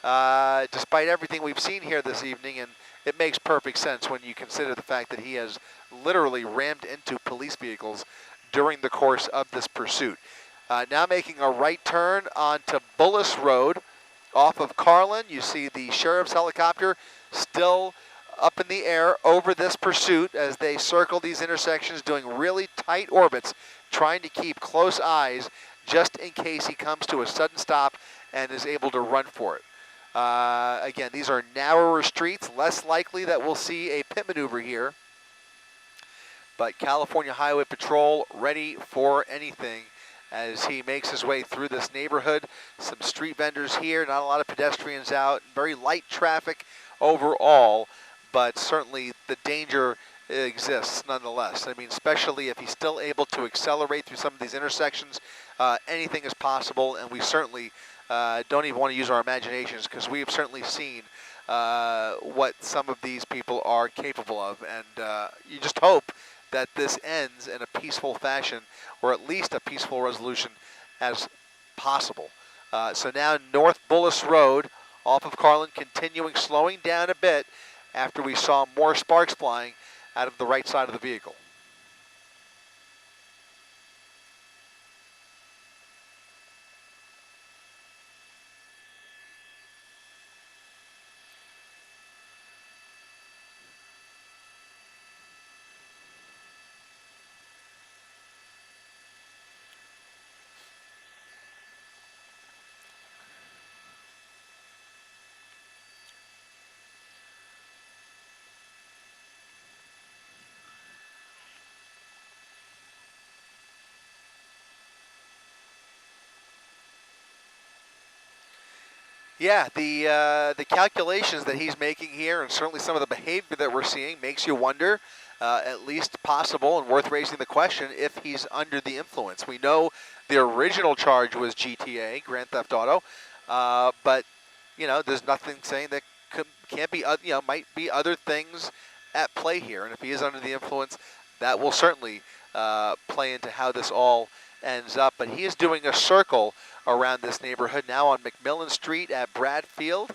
despite everything we've seen here this evening, and it makes perfect sense when you consider the fact that he has literally rammed into police vehicles during the course of this pursuit. Now making a right turn onto Bullis Road off of Carlin. You see the sheriff's helicopter still up in the air over this pursuit as they circle these intersections, doing really tight orbits, trying to keep close eyes just in case he comes to a sudden stop and is able to run for it. Again, these are narrower streets, less likely that we'll see a pit maneuver here. But California Highway Patrol ready for anything as he makes his way through this neighborhood. Some street vendors here, not a lot of pedestrians out, very light traffic overall, but certainly the danger exists nonetheless. I mean, especially if he's still able to accelerate through some of these intersections, anything is possible, and we certainly don't even want to use our imaginations because we have certainly seen what some of these people are capable of, and you just hope that this ends in a peaceful fashion, or at least a peaceful resolution as possible. So now North Bullis Road off of Carlin, continuing, slowing down a bit after we saw more sparks flying out of the right side of the vehicle. Yeah, the calculations that he's making here, and certainly some of the behavior that we're seeing, makes you wonder, at least possible and worth raising the question, if he's under the influence. We know the original charge was GTA, Grand Theft Auto, but you know, there's nothing saying that can't be, might be other things at play here. And if he is under the influence, that will certainly play into how this all ends up. But he is doing a circle around this neighborhood now on McMillan Street at Bradfield,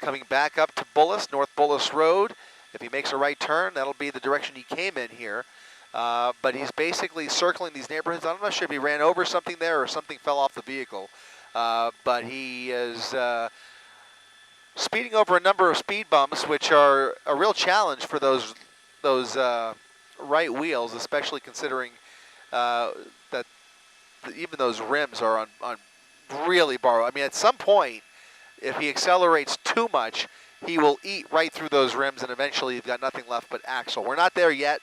coming back up to Bullis, North Bullis Road. If he makes a right turn, that'll be the direction he came in here. But he's basically circling these neighborhoods. I'm not sure if he ran over something there or something fell off the vehicle. But he is speeding over a number of speed bumps, which are a real challenge for those right wheels, especially considering that even those rims are on really borrowed. I mean, at some point, if he accelerates too much, he will eat right through those rims, and eventually you've got nothing left but axle. We're not there yet.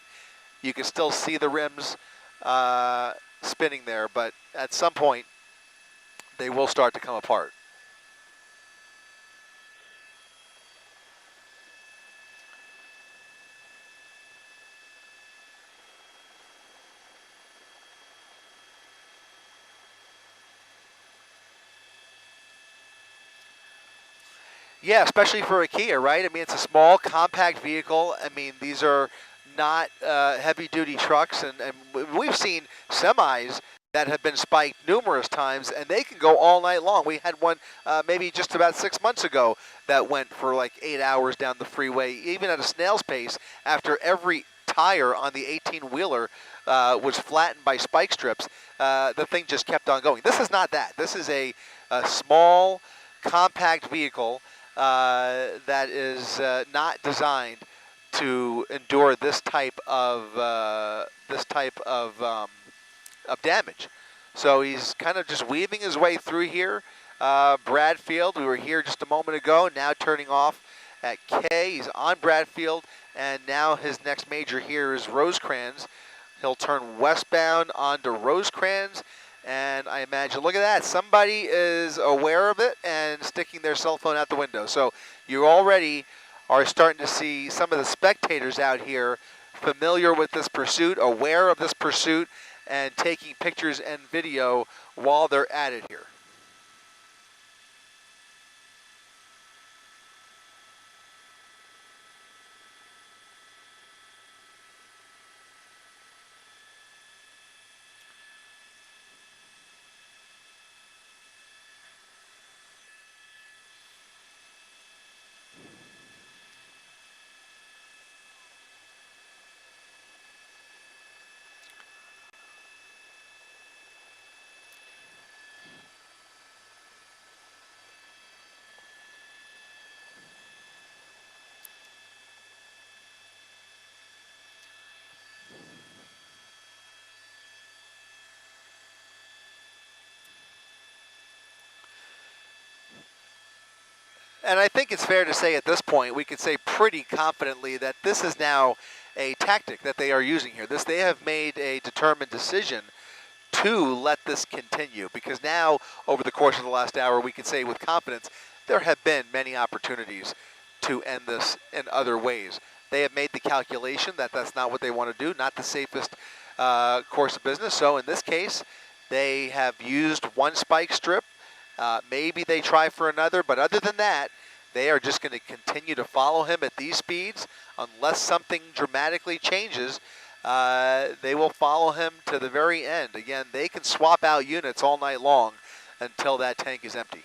You can still see the rims spinning there, but at some point, they will start to come apart. Yeah, especially for a Kia, right? I mean, it's a small, compact vehicle. I mean, these are not heavy-duty trucks, and we've seen semis that have been spiked numerous times, and they can go all night long. We had one maybe just about 6 months ago that went for like 8 hours down the freeway, even at a snail's pace, after every tire on the 18-wheeler was flattened by spike strips. The thing just kept on going. This is not that. This is a small, compact vehicle that is not designed to endure this type of damage. So he's kind of just weaving his way through here. Bradfield, we were here just a moment ago, now turning off at K. He's on Bradfield, and now his next major here is Rosecrans. He'll turn westbound onto Rosecrans, and I imagine, look at that, somebody is aware of it and sticking their cell phone out the window. So you already are starting to see some of the spectators out here familiar with this pursuit, aware of this pursuit, and taking pictures and video while they're at it here. And I think it's fair to say at this point, we could say pretty confidently that this is now a tactic that they are using here. They have made a determined decision to let this continue, because now, over the course of the last hour, we can say with confidence, there have been many opportunities to end this in other ways. They have made the calculation that that's not what they want to do, not the safest course of business. So in this case, they have used one spike strip. Maybe they try for another, but other than that, they are just going to continue to follow him at these speeds. Unless something dramatically changes, they will follow him to the very end. Again, they can swap out units all night long until that tank is empty.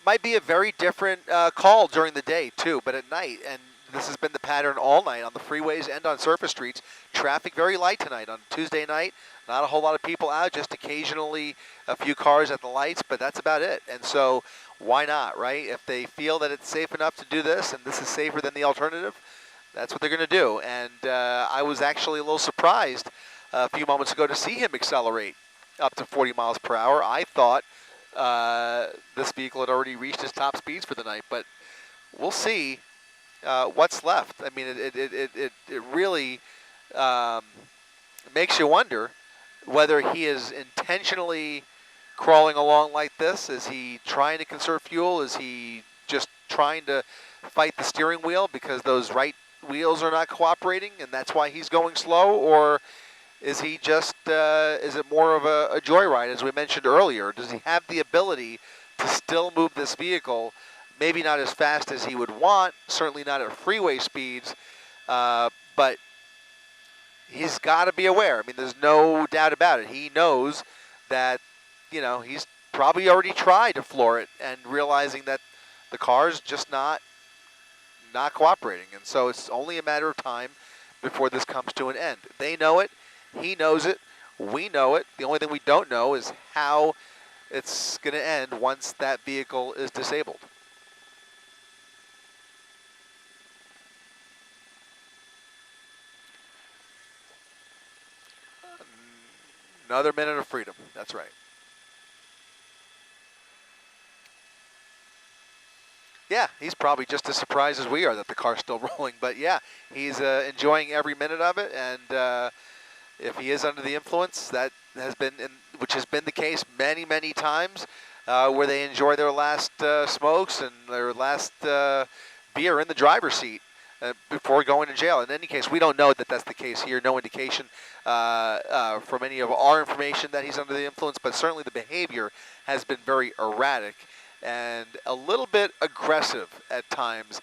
Might be a very different call during the day too, but at night, and this has been the pattern all night on the freeways and on surface streets. Traffic very light tonight on Tuesday night. Not a whole lot of people out, just occasionally a few cars at the lights, but that's about it. And so why not, right? If they feel that it's safe enough to do this, and this is safer than the alternative, that's what they're going to do. And I was actually a little surprised a few moments ago to see him accelerate up to 40 miles per hour. I thought this vehicle had already reached its top speeds for the night, but we'll see what's left. I mean, it really makes you wonder whether he is intentionally crawling along like this. Is he trying to conserve fuel? Is he just trying to fight the steering wheel because those right wheels are not cooperating, and that's why he's going slow, or is he just is it more of a joyride, as we mentioned earlier? Does he have the ability to still move this vehicle? Maybe not as fast as he would want, certainly not at freeway speeds, but he's got to be aware. I mean, there's no doubt about it. He knows that, he's probably already tried to floor it and realizing that the car's just not cooperating. And so it's only a matter of time before this comes to an end. They know it. He knows it. We know it. The only thing we don't know is how it's going to end once that vehicle is disabled. Another minute of freedom. That's right. Yeah, he's probably just as surprised as we are that the car's still rolling. But yeah, he's enjoying every minute of it. And if he is under the influence, that which has been the case many, many times, where they enjoy their last smokes and their last beer in the driver's seat before going to jail. In any case, we don't know that that's the case here. No indication from any of our information that he's under the influence, but certainly the behavior has been very erratic and a little bit aggressive at times,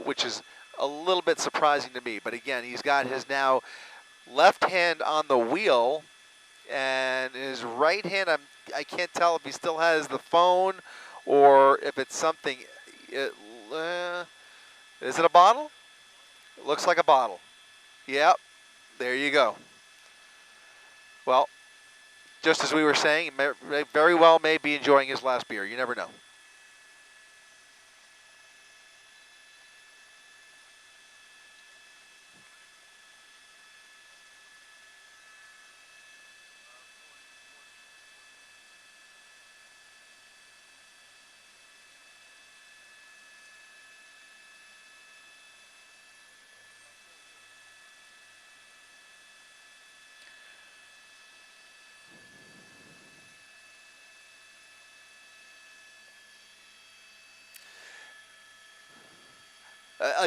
which is a little bit surprising to me. But again, he's got his now left hand on the wheel, and his right hand, I can't tell if he still has the phone or if it's something. Is it a bottle? It looks like a bottle. Yep, there you go. Well, just as we were saying, he very well may be enjoying his last beer. You never know.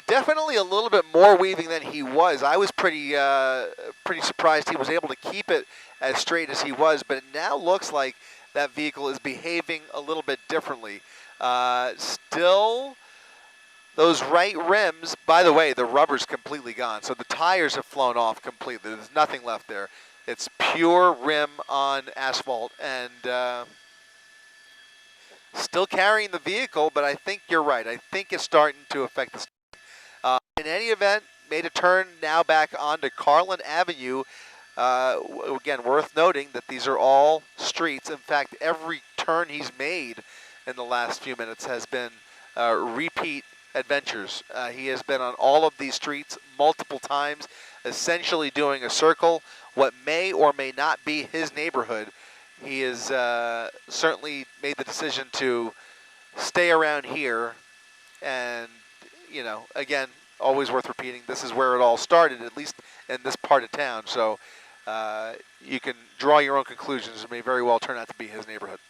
Definitely a little bit more weaving than he was. I was pretty surprised he was able to keep it as straight as he was, but it now looks like that vehicle is behaving a little bit differently. Still, those right rims, by the way, the rubber's completely gone, so the tires have flown off completely. There's nothing left there. It's pure rim on asphalt, and still carrying the vehicle, but I think you're right. I think it's starting to affect the. In any event, made a turn now back onto Carlin Avenue. Again, worth noting that these are all streets. In fact, every turn he's made in the last few minutes has been repeat adventures. He has been on all of these streets multiple times, essentially doing a circle, what may or may not be his neighborhood. He has certainly made the decision to stay around here, and again, always worth repeating, this is where it all started, at least in this part of town. So you can draw your own conclusions. It may very well turn out to be his neighborhood.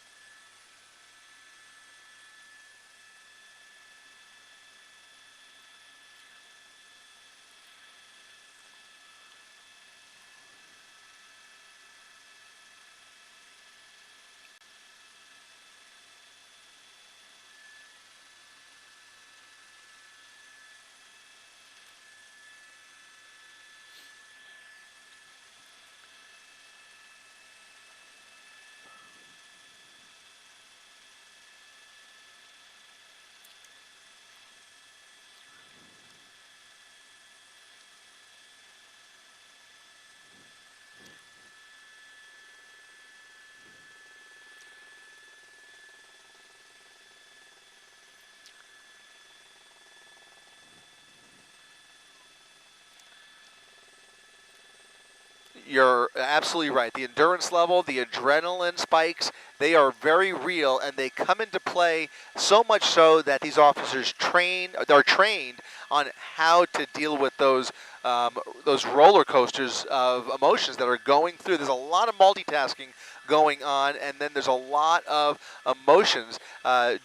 You're absolutely right. The endurance level, the adrenaline spikes, they are very real, and they come into play so much so that these officers are trained on how to deal with those roller coasters of emotions that are going through. There's a lot of multitasking going on, and then there's a lot of emotions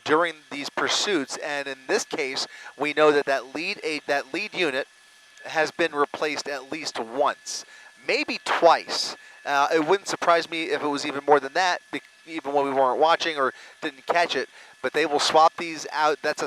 during these pursuits. And in this case, we know that that lead unit has been replaced at least once, maybe twice. It wouldn't surprise me if it was even more than that, even when we weren't watching or didn't catch it. But they will swap these out. That's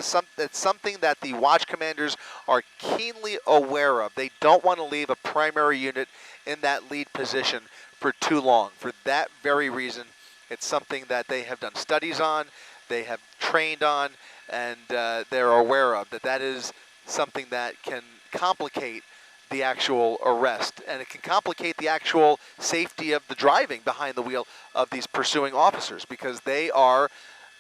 something that the watch commanders are keenly aware of. They don't want to leave a primary unit in that lead position for too long. For that very reason, it's something that they have done studies on, they have trained on, and they're aware of that is something that can complicate the actual arrest, and it can complicate the actual safety of the driving behind the wheel of these pursuing officers, because they are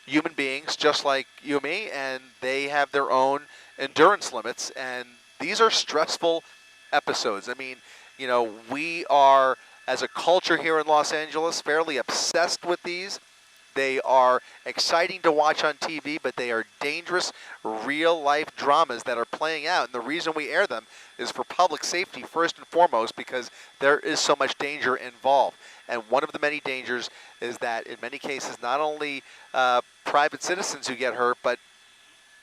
human beings just like you and me, and they have their own endurance limits, and these are stressful episodes. I mean, we are, as a culture here in Los Angeles, fairly obsessed with these. They are exciting to watch on TV, but they are dangerous, real-life dramas that are playing out. And the reason we air them is for public safety, first and foremost, because there is so much danger involved. And one of the many dangers is that, in many cases, not only private citizens who get hurt, but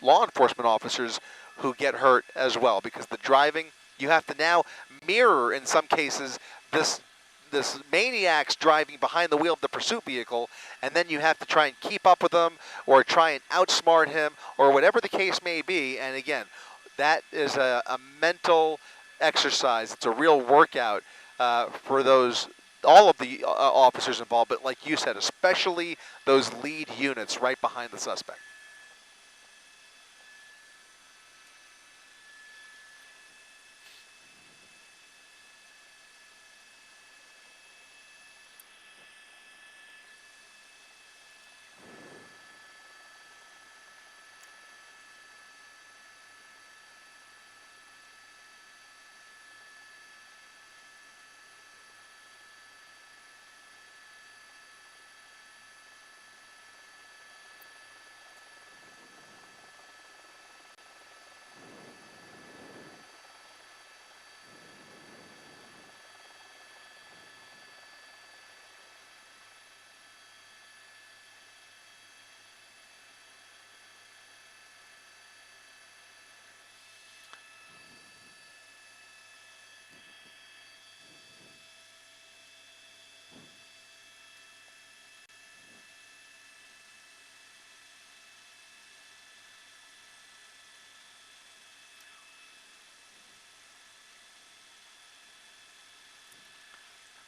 law enforcement officers who get hurt as well. Because the driving, you have to now mirror, in some cases, this maniac's driving behind the wheel of the pursuit vehicle, and then you have to try and keep up with him or try and outsmart him or whatever the case may be. And again, that is a mental exercise. It's a real workout for all of the officers involved, but like you said, especially those lead units right behind the suspect.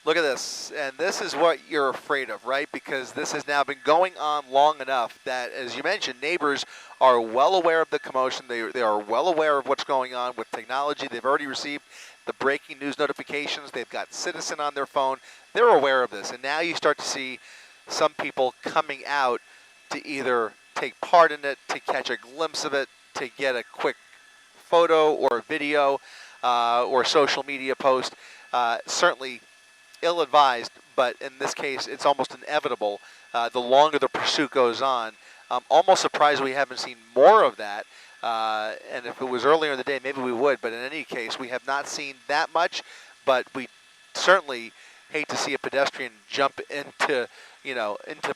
Look at this, and this is what you're afraid of, right? Because this has now been going on long enough that, as you mentioned, neighbors are well aware of the commotion. They are well aware of what's going on with technology. They've already received the breaking news notifications. They've got Citizen on their phone. They're aware of this, and now you start to see some people coming out to either take part in it, to catch a glimpse of it, to get a quick photo or a video or social media post. Certainly ill-advised, but in this case, it's almost inevitable. The longer the pursuit goes on, I'm almost surprised we haven't seen more of that. And if it was earlier in the day, maybe we would. But in any case, we have not seen that much. But we certainly hate to see a pedestrian jump into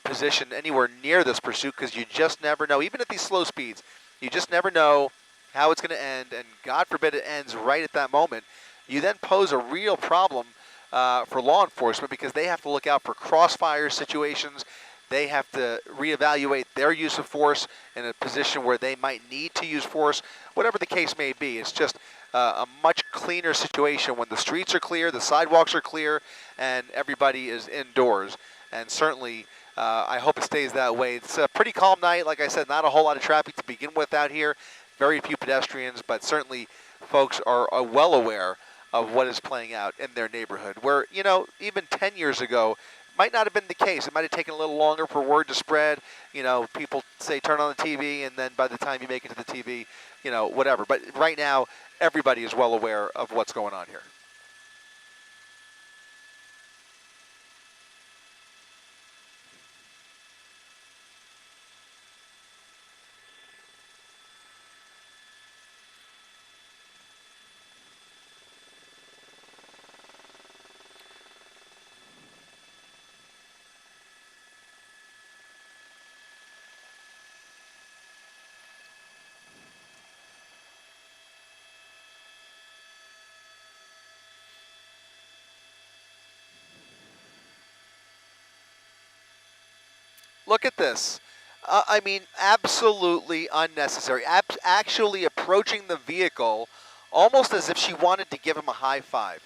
position anywhere near this pursuit, because you just never know. Even at these slow speeds, you just never know how it's going to end. And God forbid it ends right at that moment. You then pose a real problem for law enforcement, because they have to look out for crossfire situations. They have to reevaluate their use of force in a position where they might need to use force, whatever the case may be. It's just a much cleaner situation when the streets are clear, the sidewalks are clear, and everybody is indoors. And certainly, I hope it stays that way. It's a pretty calm night. Like I said, not a whole lot of traffic to begin with out here. Very few pedestrians, but certainly folks are well aware of what is playing out in their neighborhood, where, even 10 years ago, might not have been the case. It might have taken a little longer for word to spread. People say turn on the TV, and then by the time you make it to the TV, whatever. But right now, everybody is well aware of what's going on here. Look at this. I mean, absolutely unnecessary. Actually approaching the vehicle almost as if she wanted to give him a high five.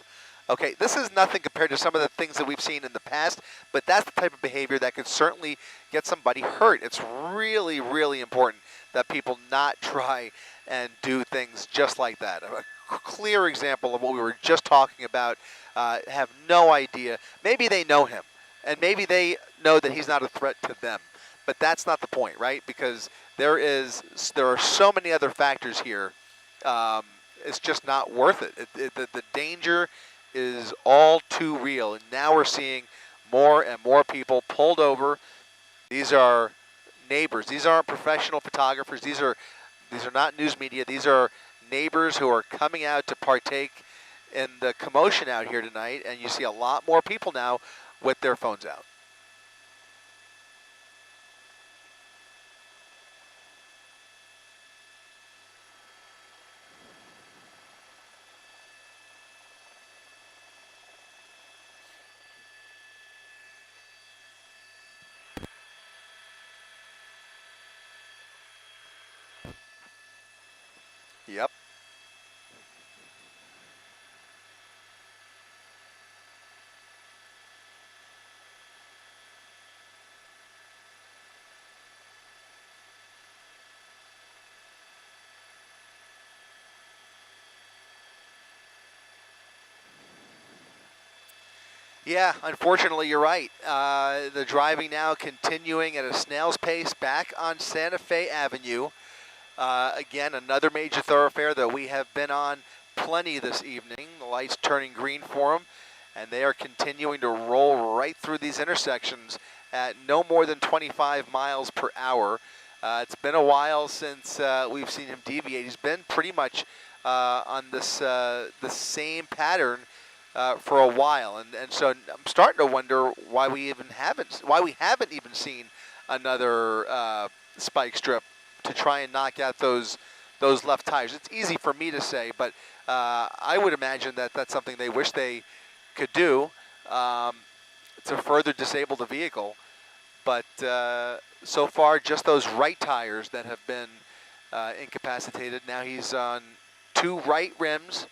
Okay, this is nothing compared to some of the things that we've seen in the past, but that's the type of behavior that could certainly get somebody hurt. It's really, really important that people not try and do things just like that. A clear example of what we were just talking about, have no idea. Maybe they know him, and maybe they know that he's not a threat to them. But that's not the point, right? Because there are so many other factors here. It's just not worth it. The danger is all too real, and now we're seeing more and more people pulled over. These are neighbors. These aren't professional photographers. These are not news media. These are neighbors who are coming out to partake in the commotion out here tonight, and you see a lot more people now with their phones out. Yep. Yeah, unfortunately, you're right. The driving now continuing at a snail's pace back on Santa Fe Avenue. Again, another major thoroughfare that we have been on plenty this evening. The lights turning green for them, and they are continuing to roll right through these intersections at no more than 25 miles per hour. It's been a while since we've seen him deviate. He's been pretty much on this the same pattern for a while, and so I'm starting to wonder why we haven't even seen another spike strip to try and knock out those left tires. It's easy for me to say, but I would imagine that that's something they wish they could do to further disable the vehicle. But so far, just those right tires that have been incapacitated. Now he's on 2 right rims,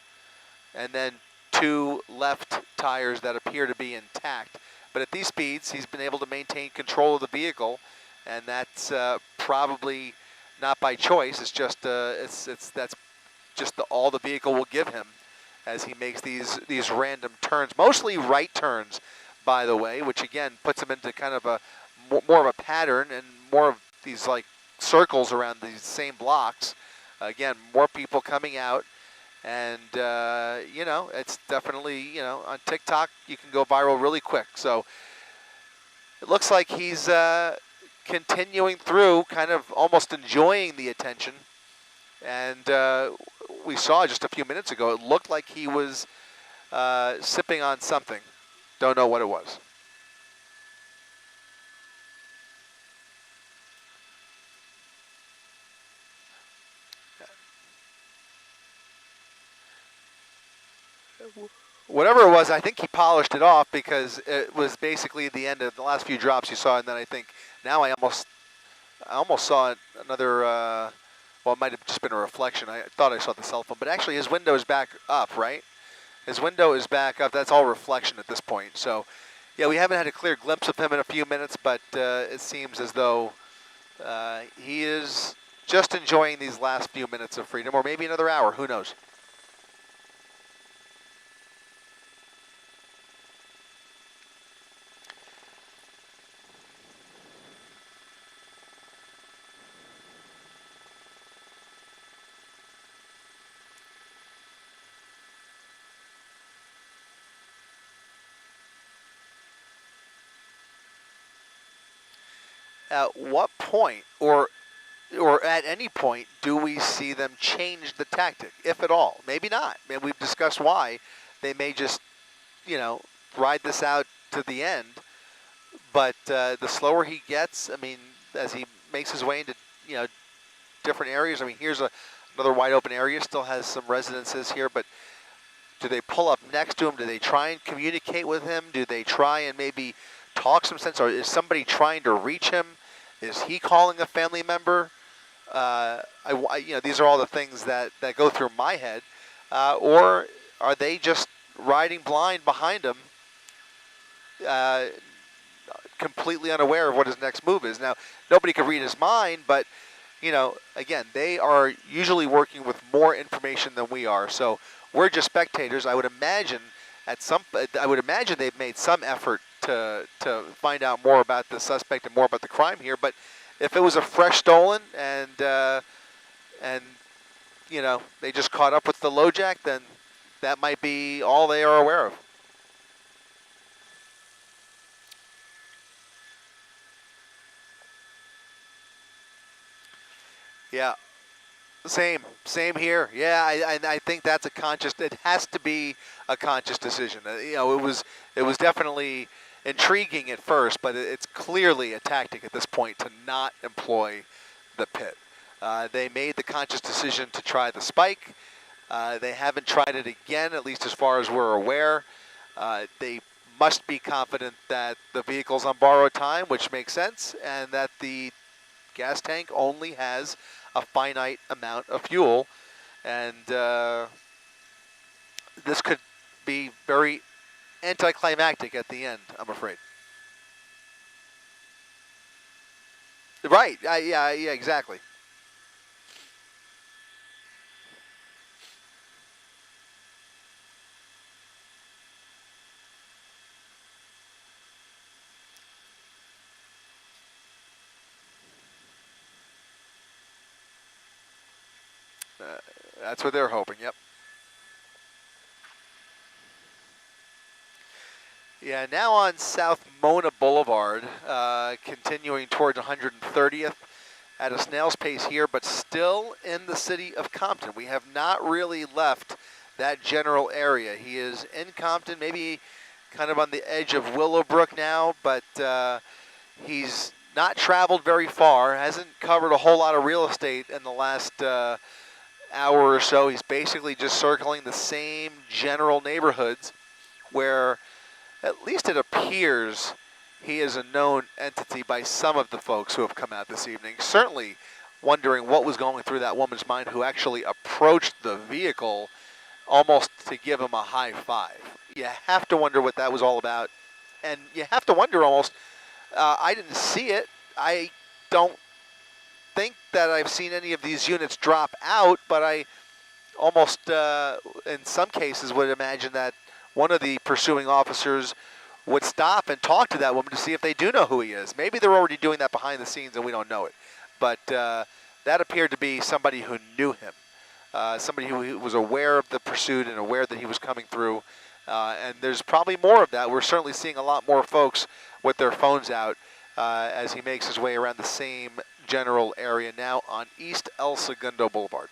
and then 2 left tires that appear to be intact. But at these speeds, he's been able to maintain control of the vehicle, and that's probably not by choice. It's just that's just all the vehicle will give him as he makes these random turns, mostly right turns, by the way, which again puts him into kind of a more of a pattern and more of these like circles around these same blocks. Again, more people coming out. And, you know, it's definitely, you know, on TikTok, you can go viral really quick. So it looks like he's continuing through, kind of almost enjoying the attention. And we saw just a few minutes ago, it looked like he was sipping on something. Don't know what it was. Whatever it was, I think he polished it off because it was basically the end of the last few drops you saw, and then I think now I almost saw another. Well, it might have just been a reflection. I thought I saw the cell phone, but actually his window is back up, right? His window is back up. That's all reflection at this point. So, yeah, we haven't had a clear glimpse of him in a few minutes, but it seems as though he is just enjoying these last few minutes of freedom, or maybe another hour. Who knows? At what point, or at any point, do we see them change the tactic, if at all? Maybe not. I mean, we've discussed why. They may just, you know, ride this out to the end. But the slower he gets, I mean, as he makes his way into, you know, different areas. I mean, here's another wide open area. Still has some residences here, but do they pull up next to him? Do they try and communicate with him? Do they try and maybe talk some sense? Or is somebody trying to reach him? Is he calling a family member? These are all the things that go through my head. Or are they just riding blind behind him, uh, completely unaware of what his next move is? Now, nobody can read his mind, but again, they are usually working with more information than we are. So we're just spectators. I would imagine they've made some effort to find out more about the suspect and more about the crime here. But if it was a fresh stolen and they just caught up with the LoJack, then that might be all they are aware of. Yeah. Same here. Yeah, I think that's a conscious. It has to be a conscious decision. It was definitely intriguing at first, but it's clearly a tactic at this point to not employ the pit. They made the conscious decision to try the spike. They haven't tried it again, at least as far as we're aware. They must be confident that the vehicle's on borrowed time, which makes sense, and that the gas tank only has a finite amount of fuel, and this could be very anticlimactic at the end, I'm afraid. Right, yeah, exactly. That's what they're hoping, yep. Yeah, now on South Mona Boulevard, continuing towards 130th at a snail's pace here, but still in the city of Compton. We have not really left that general area. He is in Compton, maybe kind of on the edge of Willowbrook now, but he's not traveled very far, hasn't covered a whole lot of real estate in the last hour or so. He's basically just circling the same general neighborhoods where, at least it appears, he is a known entity by some of the folks who have come out this evening. Certainly wondering what was going through that woman's mind who actually approached the vehicle almost to give him a high five. You have to wonder what that was all about. And you have to wonder almost, I didn't see it. I don't think that I've seen any of these units drop out, but I almost, in some cases, would imagine that one of the pursuing officers would stop and talk to that woman to see if they do know who he is. Maybe they're already doing that behind the scenes and we don't know it. But that appeared to be somebody who knew him, somebody who was aware of the pursuit and aware that he was coming through. And there's probably more of that. We're certainly seeing a lot more folks with their phones out as he makes his way around the same general area now on East El Segundo Boulevard.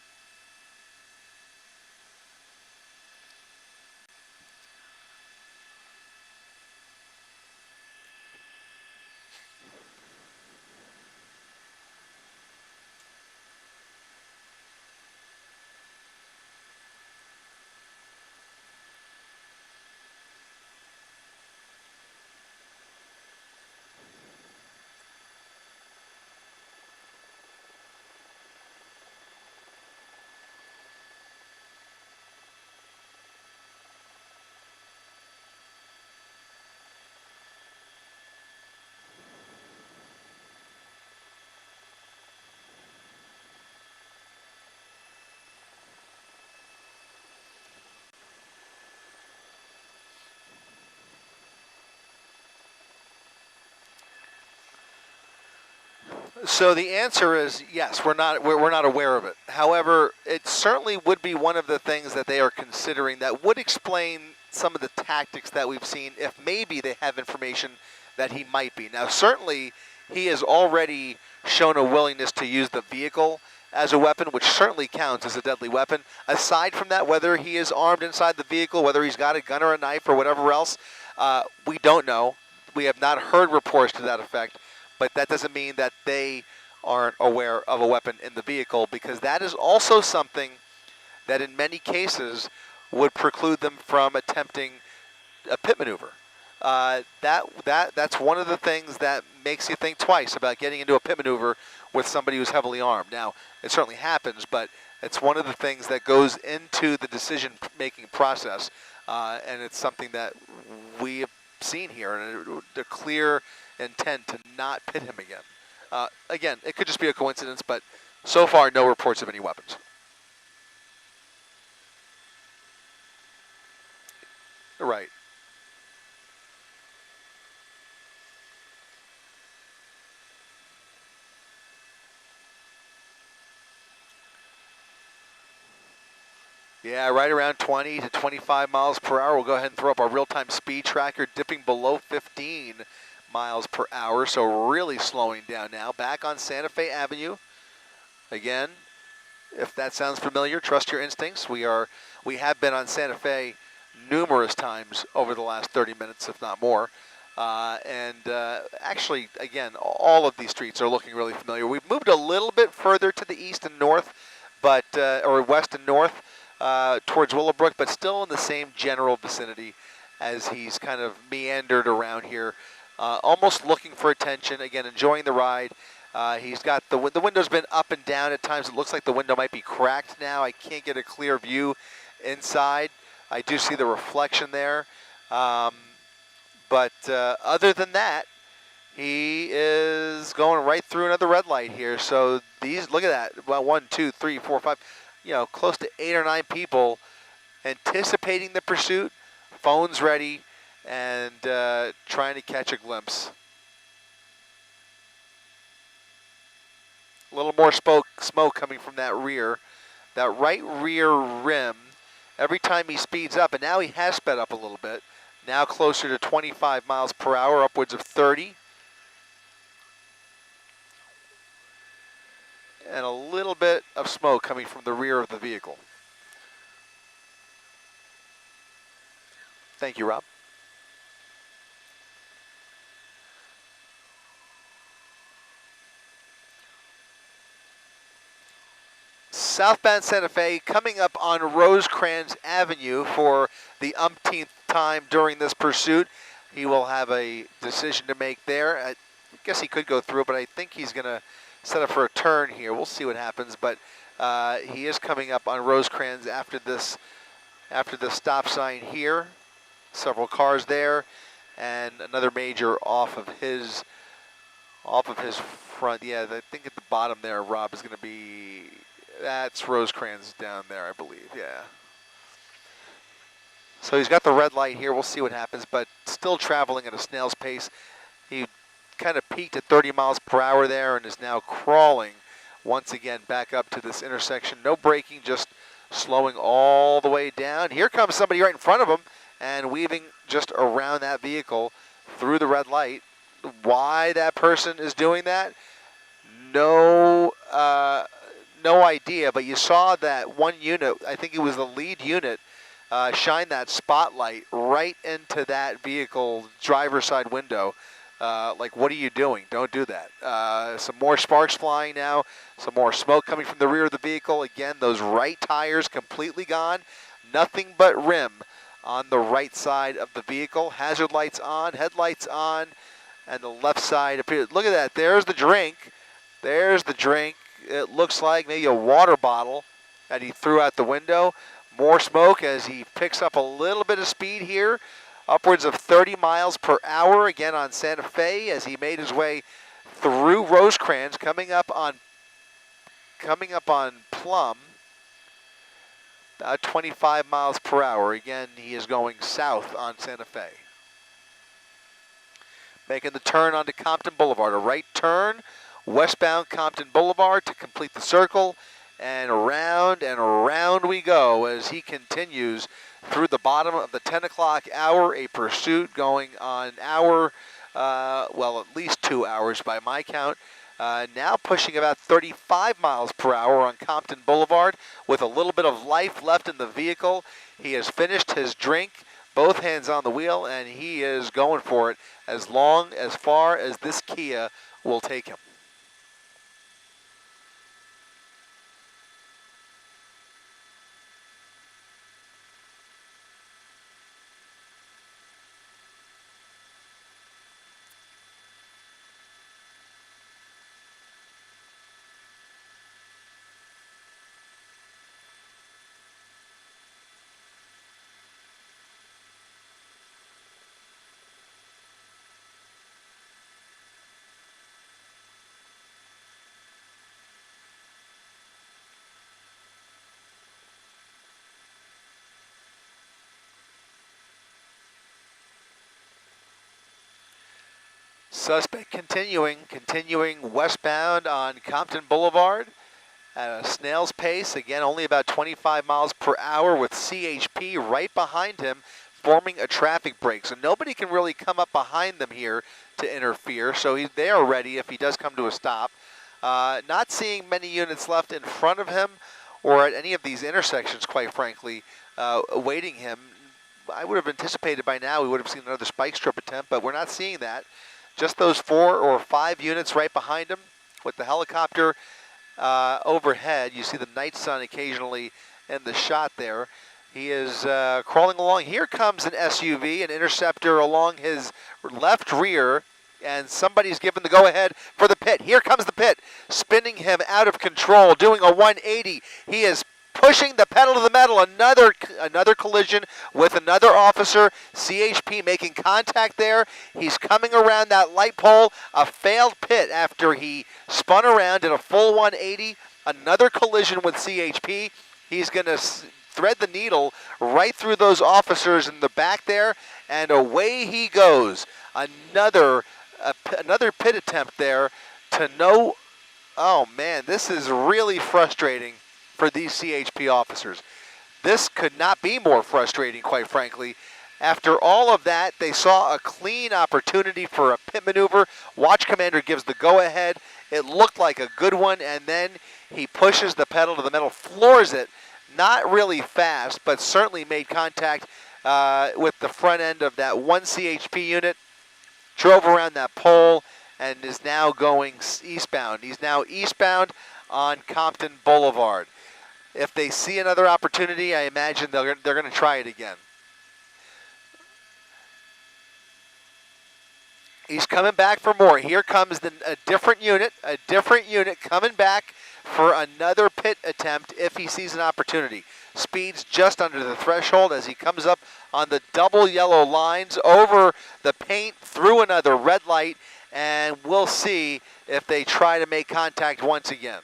So the answer is yes. We're not aware of it. However, it certainly would be one of the things that they are considering that would explain some of the tactics that we've seen. If maybe they have information that he might be. Now, certainly, he has already shown a willingness to use the vehicle as a weapon, which certainly counts as a deadly weapon. Aside from that, whether he is armed inside the vehicle, whether he's got a gun or a knife or whatever else, we don't know. We have not heard reports to that effect. But that doesn't mean that they aren't aware of a weapon in the vehicle, because that is also something that in many cases would preclude them from attempting a pit maneuver. That's one of the things that makes you think twice about getting into a pit maneuver with somebody who's heavily armed. Now, it certainly happens, but it's one of the things that goes into the decision-making process, and it's something that we have seen here, and the clear intent to not pit him again. Again, it could just be a coincidence, but so far, no reports of any weapons. Right. Yeah, right around 20 to 25 miles per hour. We'll go ahead and throw up our real-time speed tracker, dipping below 15 miles per hour, so really slowing down now. Back on Santa Fe Avenue. Again, if that sounds familiar, trust your instincts. We have been on Santa Fe numerous times over the last 30 minutes, if not more. Actually, again, all of these streets are looking really familiar. We've moved a little bit further to the east and north, or west and north, towards Willowbrook, but still in the same general vicinity as he's kind of meandered around here, almost looking for attention. Again, enjoying the ride. He's got the window's been up and down at times. It looks like the window might be cracked now. I can't get a clear view inside. I do see the reflection there. But other than that, he is going right through another red light here. So look at that. Well, 1, 2, 3, 4, 5, close to 8 or 9 people anticipating the pursuit, phones ready, and trying to catch a glimpse. A little more smoke coming from that right rear rim. Every time he speeds up, and now he has sped up a little bit, now closer to 25 miles per hour, upwards of 30. And a little bit of smoke coming from the rear of the vehicle. Thank you, Rob. Southbound Santa Fe coming up on Rosecrans Avenue for the umpteenth time during this pursuit. He will have a decision to make there. I guess he could go through, but I think he's going to set up for a turn here. We'll see what happens, but he is coming up on Rosecrans after the stop sign here. Several cars there, and another major off of his front. Yeah, I think at the bottom there, Rob, is going to be, that's Rosecrans down there, I believe. Yeah. So he's got the red light here. We'll see what happens, but still traveling at a snail's pace. He kind of peaked at 30 miles per hour there and is now crawling once again back up to this intersection. No braking, just slowing all the way down. Here comes somebody right in front of him and weaving just around that vehicle through the red light. Why that person is doing that, no idea, but you saw that one unit, I think it was the lead unit, shine that spotlight right into that vehicle driver's side window. Like, what are you doing? Don't do that. Some more sparks flying now, some more smoke coming from the rear of the vehicle. Again, those right tires completely gone, nothing but rim on the right side of the vehicle. Hazard lights on, headlights on, and the left side appears. Look at that, there's the drink. There's the drink. It looks like maybe a water bottle that he threw out the window. More smoke as he picks up a little bit of speed here, upwards of 30 miles per hour, again on Santa Fe as he made his way through Rosecrans, coming up on Plum, about 25 miles per hour. Again, he is going south on Santa Fe. Making the turn onto Compton Boulevard, a right turn, westbound Compton Boulevard to complete the circle, and around we go as he continues through the bottom of the 10 o'clock hour, a pursuit going on at least 2 hours by my count. Now pushing about 35 miles per hour on Compton Boulevard with a little bit of life left in the vehicle. He has finished his drink, both hands on the wheel, and he is going for it as far as this Kia will take him. Suspect continuing westbound on Compton Boulevard at a snail's pace. Again, only about 25 miles per hour with CHP right behind him, forming a traffic break. So nobody can really come up behind them here to interfere. So they are ready if he does come to a stop. Not seeing many units left in front of him or at any of these intersections, quite frankly, awaiting him. I would have anticipated by now we would have seen another spike strip attempt, but we're not seeing that. Just those 4 or 5 units right behind him with the helicopter overhead. You see the night sun occasionally in the shot there. He is crawling along. Here comes an SUV, an interceptor along his left rear, and somebody's given the go-ahead for the pit. Here comes the pit, spinning him out of control, doing a 180. He is pushing the pedal to the metal. Another collision with another officer. CHP making contact there. He's coming around that light pole. A failed pit after he spun around, did a full 180. Another collision with CHP. He's going to thread the needle right through those officers in the back there, and away he goes. Another pit attempt there to no. Oh man, this is really frustrating for these CHP officers. This could not be more frustrating, quite frankly. After all of that, they saw a clean opportunity for a pit maneuver. Watch commander gives the go-ahead. It looked like a good one, and then he pushes the pedal to the metal, floors it. Not really fast, but certainly made contact with the front end of that one CHP unit. Drove around that pole and is now going eastbound. He's now eastbound on Compton Boulevard. If they see another opportunity, I imagine they're going to try it again. He's coming back for more. Here comes a different unit coming back for another pit attempt if he sees an opportunity. Speeds just under the threshold as he comes up on the double yellow lines, over the paint, through another red light, and we'll see if they try to make contact once again.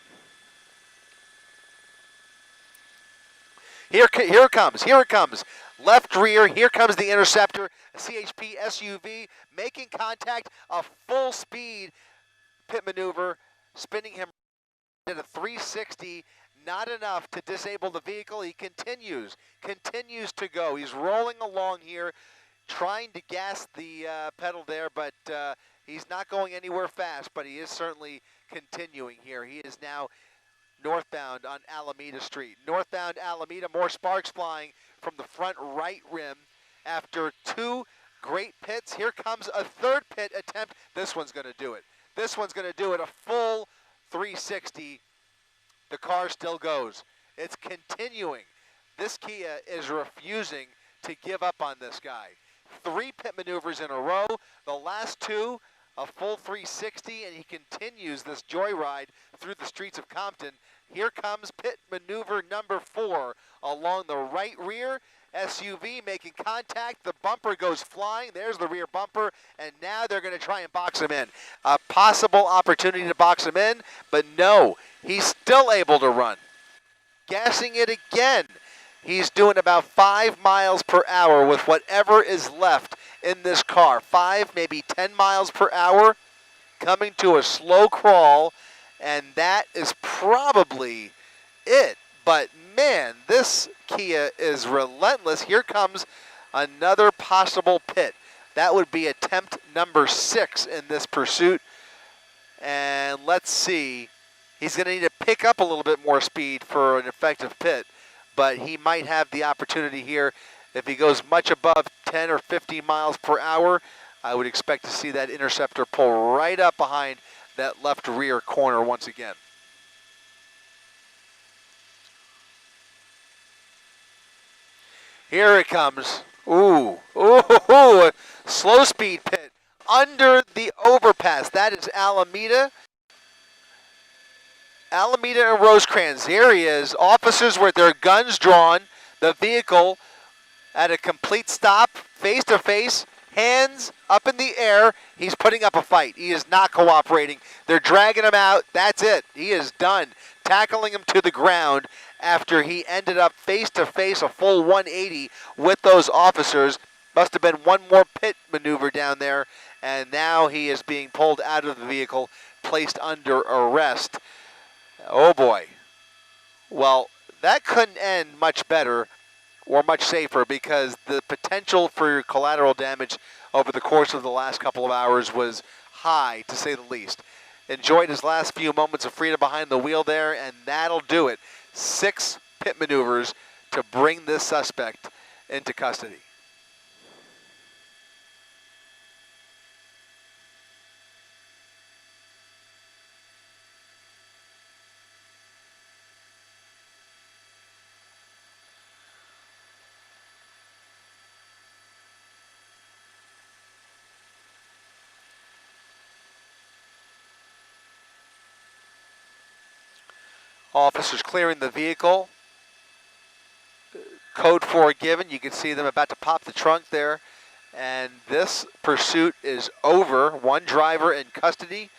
Here it comes. Left rear, here comes the interceptor, a CHP SUV making contact, a full speed pit maneuver, spinning him at a 360, not enough to disable the vehicle. He continues to go. He's rolling along here, trying to gas the pedal there, but he's not going anywhere fast, but he is certainly continuing here. He is now northbound on Alameda Street. Northbound Alameda, more sparks flying from the front right rim after 2 great pits. Here comes a third pit attempt. This one's going to do it. A full 360. The car still goes. It's continuing. This Kia is refusing to give up on this guy. 3 pit maneuvers in a row. The last 2, a full 360, and he continues this joyride through the streets of Compton. Here comes pit maneuver number 4 along the right rear. SUV making contact. The bumper goes flying. There's the rear bumper, and now they're going to try and box him in. A possible opportunity to box him in, but no, he's still able to run. Gassing it again. He's doing about 5 miles per hour with whatever is left in this car. 5, maybe 10 miles per hour, coming to a slow crawl, and that is probably it. But man, this Kia is relentless. Here comes another possible pit. That would be attempt number 6 in this pursuit. And let's see. He's going to need to pick up a little bit more speed for an effective pit, but he might have the opportunity here. If he goes much above 10 or 15 miles per hour, I would expect to see that interceptor pull right up behind that left rear corner once again. Here it comes. Ooh, a slow speed pit under the overpass. That is Alameda. Alameda and Rosecrans. Here he is. Officers with their guns drawn. The vehicle at a complete stop, face to face, hands up in the air. He's putting up a fight. He is not cooperating. They're dragging him out. That's it. He is done. Tackling him to the ground after he ended up face to face, a full 180 with those officers. Must have been one more pit maneuver down there, and now he is being pulled out of the vehicle, placed under arrest. Oh boy. Well, that couldn't end much better or much safer, because the potential for collateral damage over the course of the last couple of hours was high, to say the least. Enjoyed his last few moments of freedom behind the wheel there, and that'll do it. 6 pit maneuvers to bring this suspect into custody. Officers clearing the vehicle. Code 4 given. You can see them about to pop the trunk there. And this pursuit is over. One driver in custody,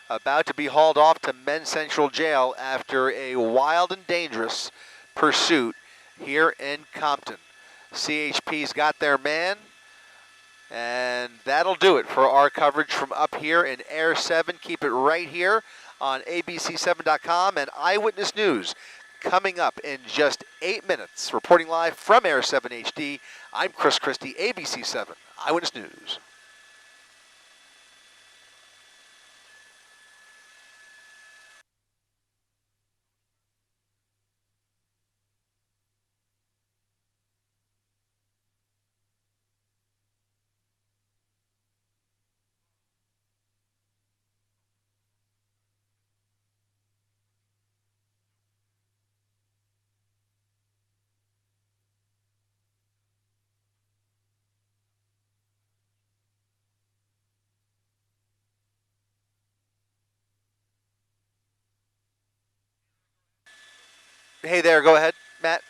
about to be hauled off to Men's Central Jail after a wild and dangerous pursuit here in Compton. CHP's got their man, and that'll do it for our coverage from up here in Air 7. Keep it right here on abc7.com and Eyewitness News. Coming up in just 8 minutes, reporting live from Air 7 HD, I'm Chris Christie, ABC 7 Eyewitness News. Hey there, go ahead, Matt.